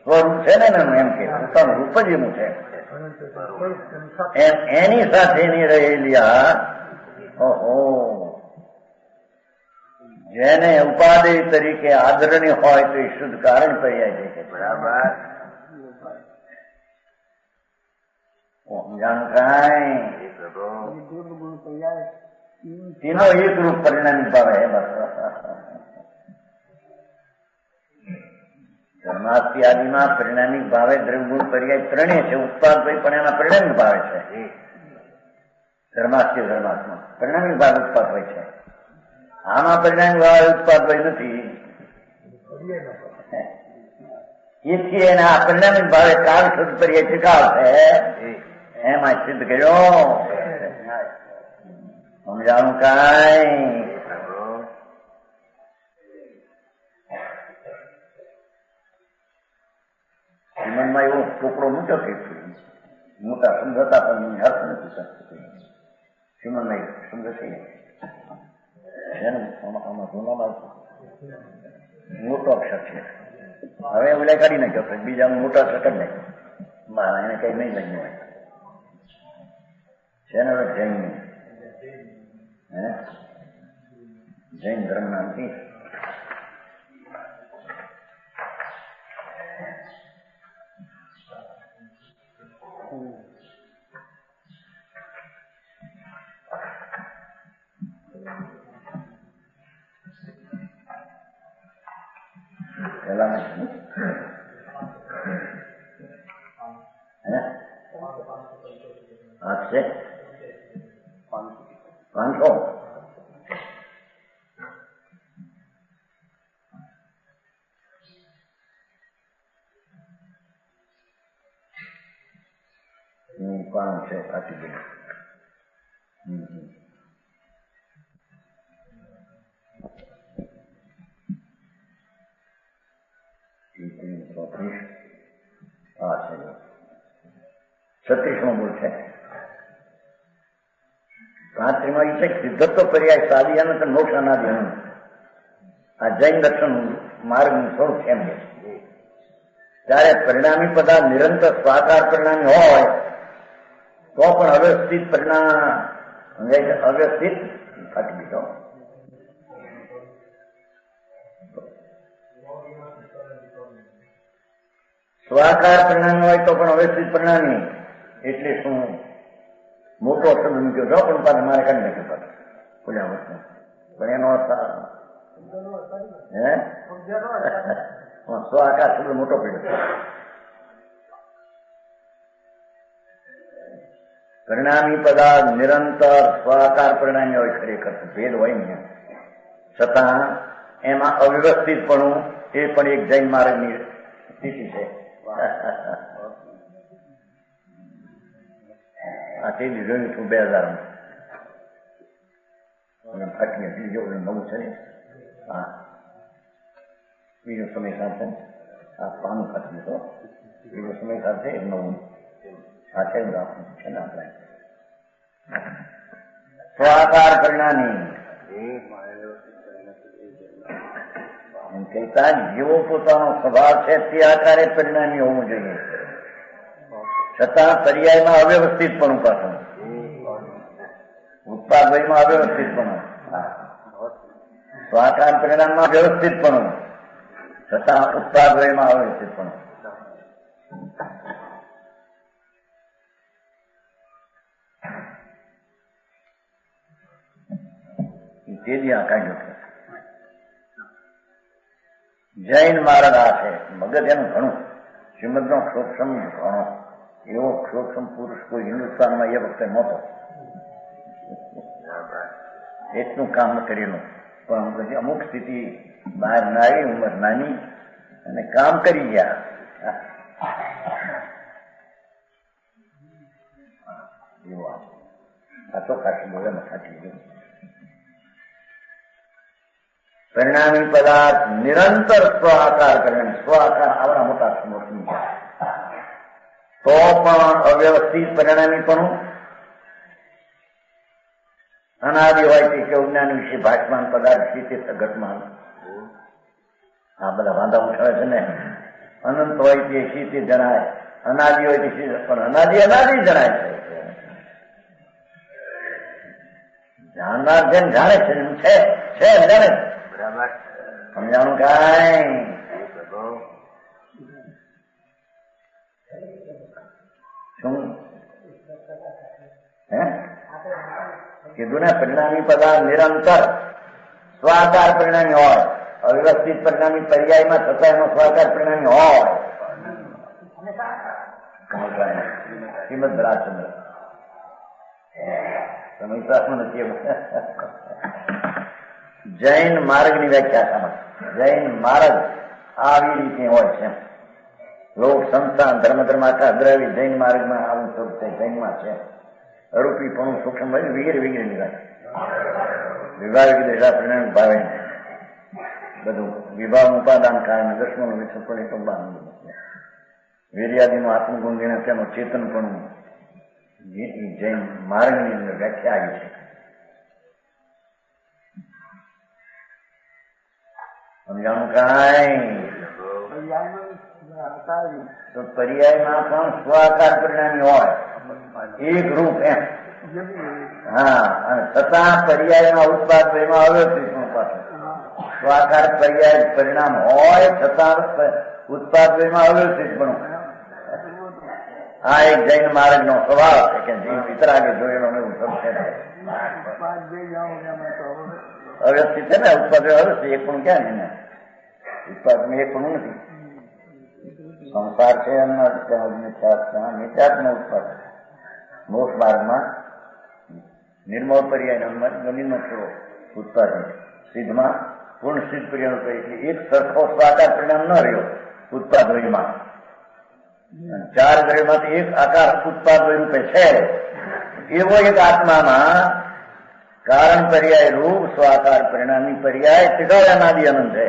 સ્વરૂપ છે ને એમ કે પોતાનું રૂપ જ એનું છે. એની સાથેની રહેલી આ ઓહો, જેને ઉપાદેય તરીકે આદરણીય હોય તો એ શુદ્ધ કારણ પર્યાય છે. બરાબર. સમજાણું કાંઈ? તેનો એક રૂપ પરિણામી ભાવે હે. બસ ધર્માસ્તી આદિમાં પરિણામિક ભાવે દ્રવ્યગુણ પર્યાય ત્રણેય છે. ઉત્પાદ પણ એના પરિણામિક ભાવે છે. ધર્માસ્તી ધર્માત્મા પરિણામિક ભાવે ઉત્પાદ હોય છે. આમાં પરિણામી વાળા ઉત્પાદ વય નથી. એથી એને આ પરિણામી ભાવે કાળ શુદ્ધ પર્યાય ચકાવશે એમાં સિદ્ધ કર્યો. સમજાણું કાંઈ? જીવનમાં એવો ટુકડો મોટો થઈ મોટા સમજતા પણ અર્થ નથી શકતો. શ્રીમનમાં સમજ છે આમાં જૂનામાં મોટો અક્ષર છે. હવે ઓલા કાઢી નાખ્યો બીજા મોટા અક્ષર કાઢી નાખ્યો. મારા એને કઈ નહીં લઈ હોય છે ને. હવે જૈન જૈન ધર્મ નામથી પેલા છે 500 કોણ છે કાચી ગઈ. હા છે 36 બોલ છે. પાંત્રીમાં છે સિદ્ધત્વ પર્યાય સાદિયાનું તો મોક્ષ અનાદિ. આ જૈન દર્શન માર્ગનું સ્વરૂપ એમ છે. ત્યારે પરિણામી પદાર્થ નિરંતર સ્વાકાર પરિણામી હોય તો પણ અવ્યવસ્થિત પરિણામ અવ્યવસ્થિત ફાટી દીધો. સ્વાકાર પરિણામી હોય તો પણ અવ્યવસ્થિત પરિણામી એટલે શું? મોટો શબ્દ મૂક્યો છો પણ પાછળ મારે કાઢી નાખ્યો પાછો ખુલ્યા વસ્તુ. પણ એનો અર્થ સ્વાકાર શબ્દ મોટો પડ્યો. પરિણામી પદાર્થ નિરંતર સ્વાકાર પરિણામી હોય. ખરેખર ભેદ હોય ને છતાં એમાં અવ્યવસ્થિતપણું એ પણ એક જૈન માર્ગની સ્થિતિ છે. આ તે જોયું છું 2000 ફાટી બીજો નવું છે ને. હા બીજો સમય સાથે આ પાનું ફાટી તો બીજો સમય સાથે નવું આ છે ને આપણે સ્વાકાર પરિણામી એમ કહેતા જેવો પોતાનો સ્વભાવ છે તે આકારે પરિણામી હોવું જોઈએ. છતાં પર્યાયમાં અવ્યવસ્થિતપણું પાછું ઉત્પાદ વયમાં અવ્યવસ્થિતપણું સ્વાકાર પરિણામમાં વ્યવસ્થિતપણું છતાં ઉત્પાદ વયમાં અવ્યવસ્થિતપણું. તેજી આ કાઢ્યું છે. જૈન માર્ગ આ છે. મગજ એનું ઘણું શ્રીમદનો ક્ષોક્ષમ ઘણો એવો ક્ષોક્ષમ પુરુષ કોઈ હિન્દુસ્તાનમાં એ વખતે નહોતો. એટલું કામ કરેલું પણ પછી અમુક સ્થિતિ બહાર ના આવી, ઉંમર નાની અને કામ કરી ગયા. એવો આ તો ખાસી બોલે ખાસી ગયું. પરિણામી પદાર્થ નિરંતર સ્વાકાર કરે. સ્વાકાર આવડા મોટા સમોસી તો પણ અવ્યવસ્થિત પરિણામી પણ અનાદિ હોય તે કે જ્ઞાન વિશે ભાષમાન પદાર્થ છે તે ઘટમાન આ બધા વાંધા ઉઠાવે છે ને. અનંત હોય તે શીતે જણાય, અનાદિ હોય તે શીત પણ અનાદિ અનાદિ જણાય છે. જાણનાર જેમ જાણે છે એમ છે જાણે સમજાણું કાંઈ? શું કીધું ને? પરિણામી પદાર્થ નિરંતર સ્વાકાર પરિણામી હોય. અવ્યવસ્થિત પરિણામી પર્યાયમાં થતા એનો સ્વાકાર પરિણામી હોય. શ્રીમદ રાજચંદ્ર સમજતા નથી. જૈન માર્ગની વ્યાખ્યા સમજ. જૈન માર્ગ આવી રીતે હોય છે. લોક સંસ્થાન ધર્મ આખા દ્રવી જૈન માર્ગમાં આવું સ્વરૂપ છે. જૈનમાં છે અરૂપી પણ સૂક્ષ્મ વગેરે વગેરે નિવાય વિભાગ દેશા પરિણામ ભાવે બધું વિભાવ ઉપાદાન કારણે દસમાનું વિષપણી પણ બાંધવું વીર્યાદીનું આત્મગુણ ગણે તેનું ચેતન પણ જૈન માર્ગની અંદર વ્યાખ્યા આવી છે. સમજાણું કાંઈ તો પર્યાયમાં પણ સ્વાકાર પરિણામી હોય એક રૂપ એમ. હા, અને છતાં પર્યાયમાં ઉત્પાદ એમાં અવ્યવસ્થિત પણ પાછું સ્વાકાર પર્યાય પરિણામ હોય છતાં ઉત્પાદ એમાં અવ્યવસ્થિત પણ. આ એક જૈન માર્ગ નો સ્વભાવ છે કે જીવ વિતરાગે જોયેલો એવું સબ છે. અવ્યવસ્થિત છે ને ઉત્પાદ અવ્યવસ્થિત એક પણ ક્યાં ને ઉત્પાદ એક પણ નથી. સંસાર છે નિત્યાત્મ ઉત્પાદ. મોક્ષ માર્ગમાં નિર્મળ પર્યાય ગણીનો થોડો ઉત્પાદન સિદ્ધમાં પૂર્ણ સિદ્ધ પર્યાય એટલે એક સરખો સ્વાકાર પરિણામ ન રહ્યો ઉત્પાદ વયમાં. 4 દ્રવ્યમાંથી એક આકાર ઉત્પાદ વય રૂપે છે એવો એક આત્મામાં કારણ પર્યાય રૂપ સ્વાકાર પરિણામી પર્યાય ત્રિકાળાનાદિ અનંત છે.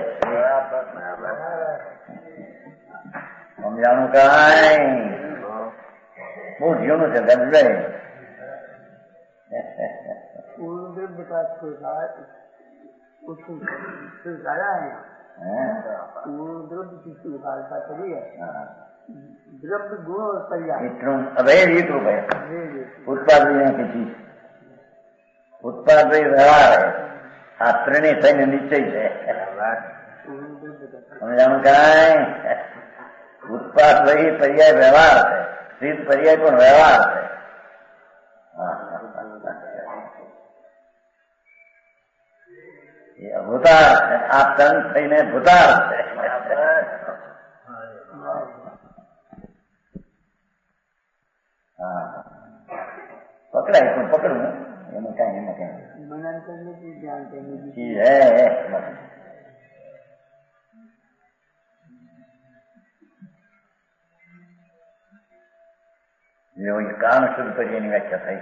સમજાણું કાંઈ બહુ જીવનું છે સમજાય. द्रव्य गुण और पर्याय अभेद एक रूप है. उत्पाद की चीज उत्पाद व्यवहार है. आ त्रिणी थઈને નિશ્ચય છે. સમજાણું કાંઈ ઉત્પાદ વહી પર્યાય વ્યવહાર છે. સિદ્ધ પર્યાય પણ વ્યવહાર છે. એ ભૂતાર છે. આ તન થઈને ભૂતાર છે. પકડાય પણ પકડવું એમાં કઈ मनन करने की ज्ञान करने की चीज है. કારણ શુદ્ધ પર્યાયની વ્યાખ્યા થઈ.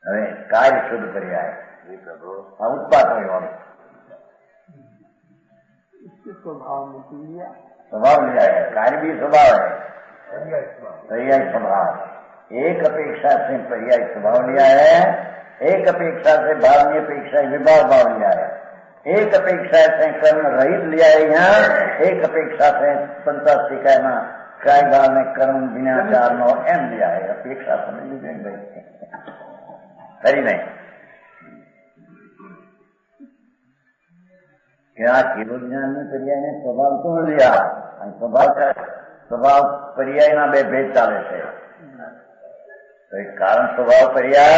હવે કાર્ય શુદ્ધ પર્યાય ઉત્પાદ હોય स्वभाव में लिया स्वभाव लिया है. कार्य भी स्वभाव है. पर्याय स्वभाव एक अपेक्षा से पर्याय स्वभाव लिया है. एक अपेक्षा से भाव की अपेक्षा विभाव भाव लिया है. एक अपेक्षा से कर्म रहित लिया है. यहाँ एक अपेक्षा से 85 इकाई में काय भाव में कर्म बिना चार नो एम लिया है. अपेक्षा समझ लीजिए भाई खरी नहीं क्या केवल ज्ञान में पर्याय ने स्वभाव को लिया. स्वभाव पर्याय ना बे भेद चाले છે. तो एक कारण स्वभाव पर्याय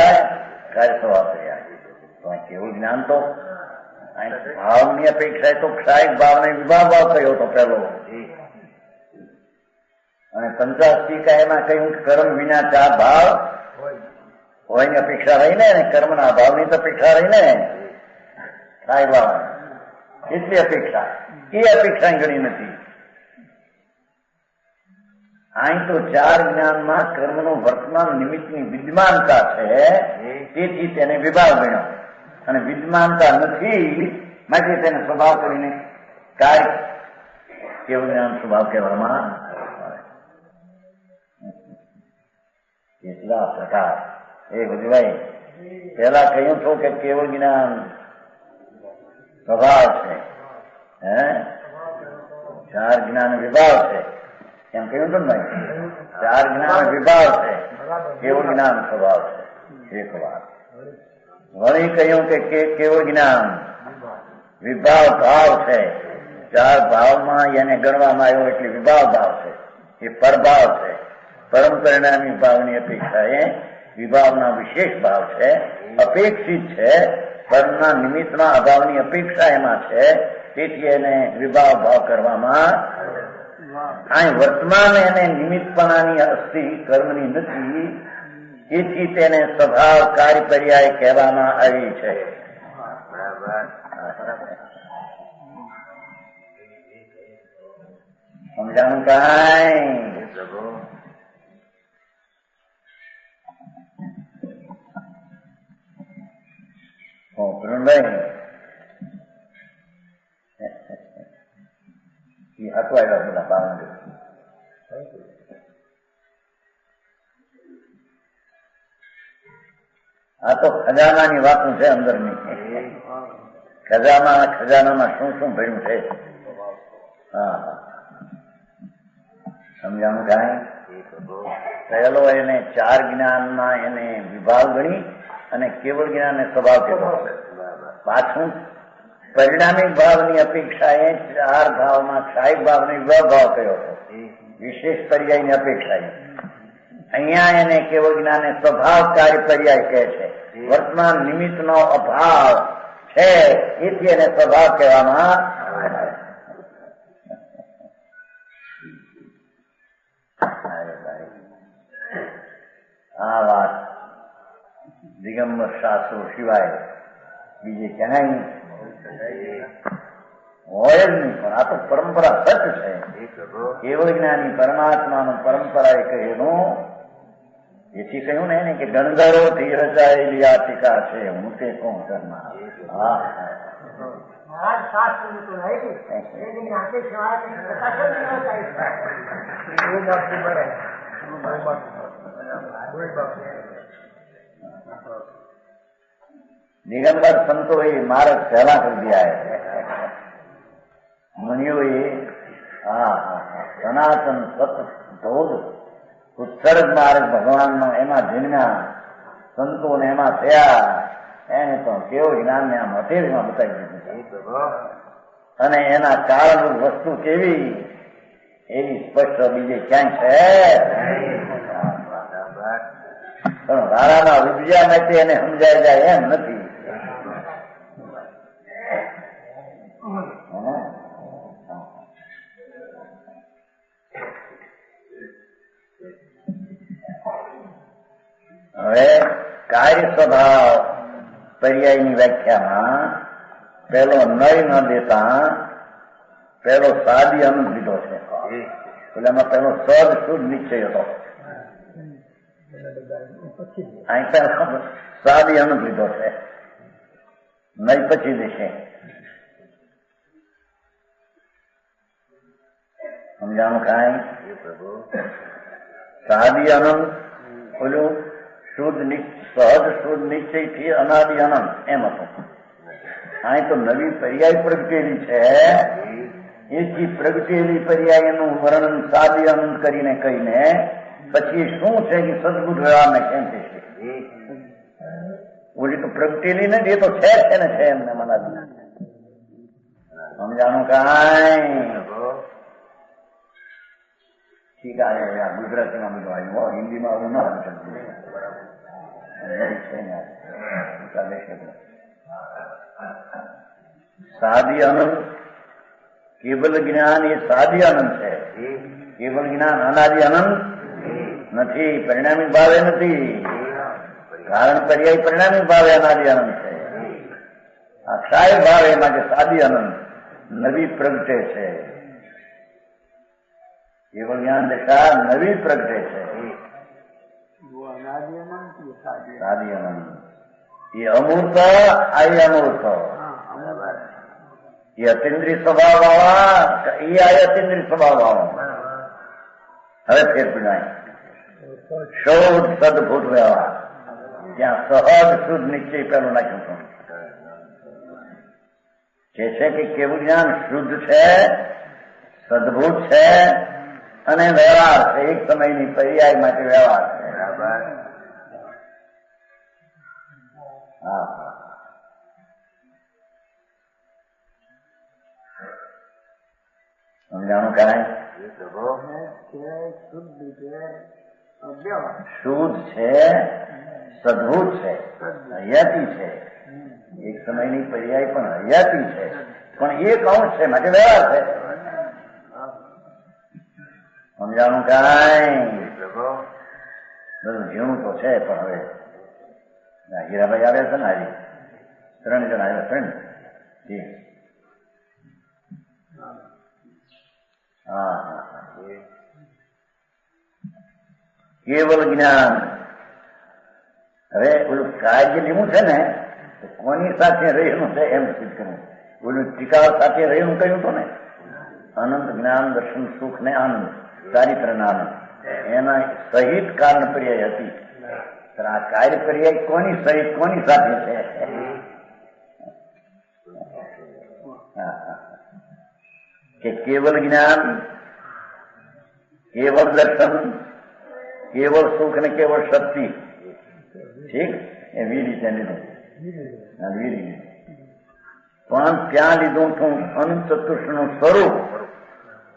कार्य स्वभाव पर्याय. तो केवल ज्ञान तो भाव की अपेक्षा है तो क्षायिक भाव ने विभाग भाव कहो तो पहलो અને 85 કાયમાં કહ્યું કર્મ વિના ચાર ભાવ હોય ની અપેક્ષા રહી ને કર્મના ભાવની તો અપેક્ષા રહી ને થાય ભાવ એટલી અપેક્ષા એ અપેક્ષા ઘણી નથી. અહીં તો ચાર જ્ઞાનમાં કર્મનો વર્તમાન નિમિત્તની વિદ્યમાનતા છે તેથી તેને વિભાવ ગણ્યો અને વિદ્યમાનતા નથી માટે તેને સ્વભાવ કરીને કાર્ય કેવું જ્ઞાન સ્વભાવ કહેવામાં આવે. એટલા પ્રકાર એ બધું પેલા કહ્યું છું કે કેવું જ્ઞાન સ્વભાવ છે. ચાર જ્ઞાન વિભાવ છે એમ કહ્યું હતું ને ભાઈ. ચાર જ્ઞાન વિભાવ છે કેવું જ્ઞાન સ્વભાવ છે. એક વાત વળી કહ્યું કે કેવું જ્ઞાન વિભાવ ભાવ છે. ચાર ભાવમાં એને ગણવામાં આવ્યો એટલે વિભાવ ભાવ છે. એ પરભાવ છે. પરમ પરિણામી ભાવની અપેક્ષા એ વિભાવના વિશેષ ભાવ છે. અપેક્ષિત છે. પરમના નિમિત્તના અભાવની અપેક્ષા એમાં છે તેથી એને વિભાવ ભાવ કરવામાં અહીં વર્તમાન એને નિમિત્તપણાની અસ્થિ કર્મની નથી, એથી તેને સ્વભાવ કાર્ય પર્યાય કહેવામાં આવી છે. સમજાણું કાંઈ? પૂર્ણભાઈ હટવાયેલા બધા પાવન આ તો ખજાનાની વાતો છે અંદરની. ખજાનામાં શું શું ભર્યું છે? હા, સમજાણું કાંઈ? પહેલો એને ચાર જ્ઞાનમાં એને વિભાગ ગણી અને કેવળ જ્ઞાનને સ્વભાવ કહેવો. પાછું પરિણામિક ભાવની અપેક્ષાએ ચાર ભાવમાં ક્ષાયિક ભાવને વિભાવ કહ્યો હતો, વિશેષ પર્યાયની અપેક્ષાએ. અહીંયા એને કેવળ જ્ઞાનને સ્વભાવ કાર્ય પર્યાય કહે છે. વર્તમાન નિમિત્તનો અભાવ છે, એથી એને સ્વભાવ કહેવામાં આવે. આ વાત દિગંબર શાસ્ત્રો સિવાય બીજે ક્યાંય હોય જ નહીં. પણ આ તો પરંપરા સત છે. કેવળ જ્ઞાની પરમાત્માનું પરંપરા એ કહેલું. એથી કહ્યું ને એને કે ગણધરોથી રચાયેલી આ ટીકા છે, હું તે કોણ કરનાર. હા, દિગંબર સંતોએ માર્ગ પહેલા કરી દિયા હૈ. મુનિઓએ સનાતન સત ધોધ ઉત્સર્ગ માર્ગ ભગવાનનો એમાં જન્મ્યા, સંતોને એમાં થયા. એને તો કેવું જ્ઞાનને આમ હથેળીમાં બતાવી દીધું. અને એના કારણરૂપ વસ્તુ કેવી એવી સ્પષ્ટ બીજે ક્યાંય છે. પણ વારામાં વિદ્યા માટે એને સમજાય જાય એમ નથી. હવે કાર્ય સ્વભાવ પર્યાયની વ્યાખ્યામાં પેલો નય ન દેતા પેલો સાદી અનુભવ લીધો છે. એટલે એમાં પેલો સદ શુદ્ધ નિશ્ચય હતો. અહીં પેલો સાદી અનુભવ લીધો છે. નય પછી દેશે. સમજાણું કાંઈ? સાદી અનંત ઓલું શુદ્ધ સહજ શુદ્ધ નિશ્ચય થી અનાદિ અનંત એમ હતું. અહીં તો નવી પર્યાય પ્રગટેલી છે. એથી પ્રગટેલી પર્યાયનું વર્ણન સાદી અનંત કરીને કહીને પછી શું છે કે સદબુદ્ધ વ્યવહારને કેમ થશે? ઓલી તો પ્રગટેલી નથી, એ તો છે ને છે એમને મનાદી. સમજાણું કાંઈ? ઠીક આવે. ગુજરાતીમાં બધું આવ્યું, હિન્દીમાં આવું ના આવી શકતું. સાદી અનંત કેવલ જ્ઞાન એ સાદી અનંત છે. કેવલ જ્ઞાન અનાદિ અનંત નથી, પરિણામિક ભાવે નથી. કારણ પર્યાય પરિણામિક ભાવે અનાદિ અનંત છે. આ ક્ષાય ભાવે માટે સાદી અનંત નવી પ્રગટે છે. કેવળ જ્ઞાન દશા નવી પ્રગટે છે. સાદી અનંત એ અમૂર્ત, આ અમૂર્ત. એ અતિન્દ્રિય સ્વભાવ વાળા, એ આ અતિન્દ્રિય સ્વભાવ વાળા. હવે ફેર પીડાય શોધ સદભૂત વ્યવહાર. ત્યાં સહજ શુદ્ધ નિશ્ચય પેલું નાખ્યું હતું. જે છે કે કેવું જ્ઞાન શુદ્ધ છે, સદભૂત છે અને વ્યવહાર છે. એક સમયની પર્યાય માટે વ્યવહાર છે. હા, સમજાણું કરાય? શુદ્ધ છે, સદભૂત છે, હયાતી છે. એક સમયની પર્યાય પણ હયાતી છે, પણ એક અંશ છે માટે વ્યવહાર છે. સમજાણું કાંઈ પ્રભુ બધું ઝીણું તો છે પણ હવે હીરાભાઈ આવ્યા છે ને આજે 3 જણ આવ્યા છે ને જી હા હા હા કેવલ જ્ઞાન હવે ઓલું કાર્ય લેવું છે ને તો કોની સાથે રહેલું છે એમ સિદ્ધ કરવું ઓલું ટીકા સાથે રહેલું કહ્યું હતું ને અનંત જ્ઞાન દર્શન સુખ ને આનંદ ચારિત્ર આનંદ એના સહિત કારણ પર્યાય હતી આ કાર્ય પર્યાય કોની સહિત કોની સાથે છે કે કેવલ જ્ઞાન કેવળ દર્શન કેવળ સુખ ને કેવળ શક્તિ ઠીક એ વીરી ત્યાં લીધું વીરી પણ ત્યાં લીધું તું અનંત ચતુષ્ટ નું સ્વરૂપ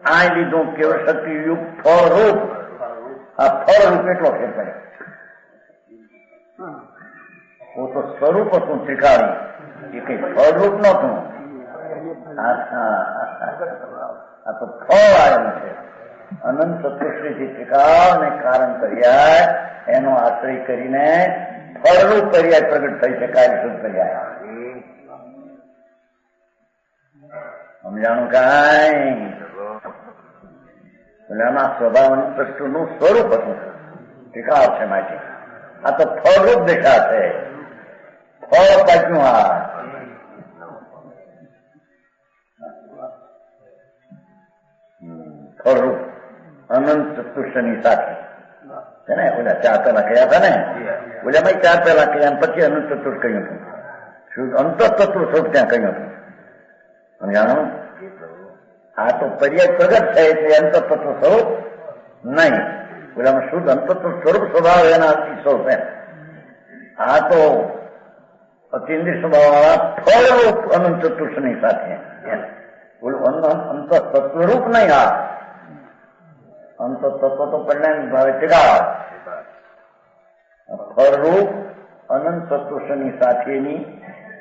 આ લીધું કેવળ શક્તિ યુક્ત ફળરૂપ આ ફળરૂપ એટલો ફેર પડે તો સ્વરૂપ હતું ત્રિકાળી એ કઈ ફળરૂપ નતું આ તો ફળ આવેલું છે અનંત ચતુષ્ટથી ત્રિકાળ ને કારણ પર્યાય એનો આશ્રય કરીને ફળરૂપ પર્યાય પ્રગટ થઈ છે કાર્ય શુદ્ધ પર્યાય સમજાણું કાંઈ એના સ્વભાવ નું સ્વરૂપ હતું ત્રિકાળ છે માટે આ તો ફળરૂપ દેખાશે ફળ પાછું આ ફળરૂપ અનંત ચતુષ્ટની સાથે છે ને ઓલા 4 પહેલા કહ્યા હતા ને ઓલા ભાઈ 4 પહેલા કહ્યા પછી અનંત ચતુર્થ કહ્યું હતું શું અંત તત્વ સ્વરૂપ ત્યાં કહ્યું હતું સમજાણું આ તો પર્યાય પ્રગટ થાય એટલે અંત તત્વ સ્વરૂપ નહીં ઓલામાં શુદ્ધ અંત તત્વ સ્વરૂપ સ્વભાવ એના અતિ સ્વરૂપ એમ આ તો અતિન્દ્રિય સ્વભાવ વાળા ફળરૂપ અનંત ચતુષ્ટની સાથે ઓલું અંત તત્વરૂપ નહીં આ અંત તત્વ તો પરિણામ ભાવે ટીકા ફળરૂપ અનંત ચતુષ્ટની સાથેની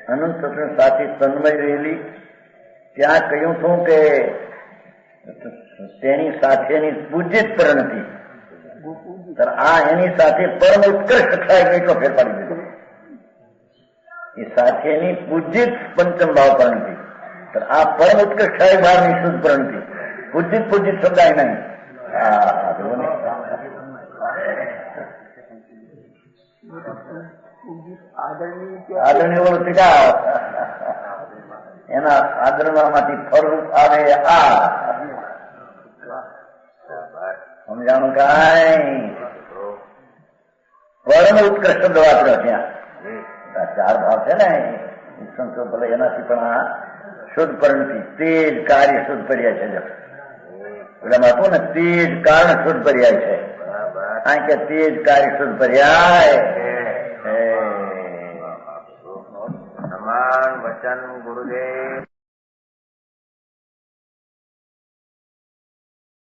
અનંત ચતુષ્ટ સાથે તન્મય રહેલી ત્યાં કહ્યું હતું કે તેની સાથેની પૂજિત પરિણતિ આ એની સાથે પરમ ઉત્કૃષ્ટ થાય એટલો ફેર પાડી દીધો એ સાથેની પૂજિત પંચમ ભાવ પરિણતિ આ પરમ ઉત્કૃષ્ટ થાય બહારની શુદ્ધ પરિણતિ પૂજિત શબ્દાય નહીં આદરણીય ઓળખ ટીકા એના આદરણમાંથી ફળરૂપ આવે આ સમજાણું કાંઈ પરમ ઉત્કૃષ્ટ વાપર્યો ત્યાં 4 ભાવ છે ને સંતો ભલે એનાથી પણ આ શુદ્ધ પરિણતિ તેજ કાર્ય શુદ્ધ પર્યાય છે પેલામાં હતું ને તેજ કારણ શુદ્ધ પર્યાય છે કારણ કે તેજ કાર્ય શુદ્ધ પર્યાય સમાન વચન ગુરુદેવ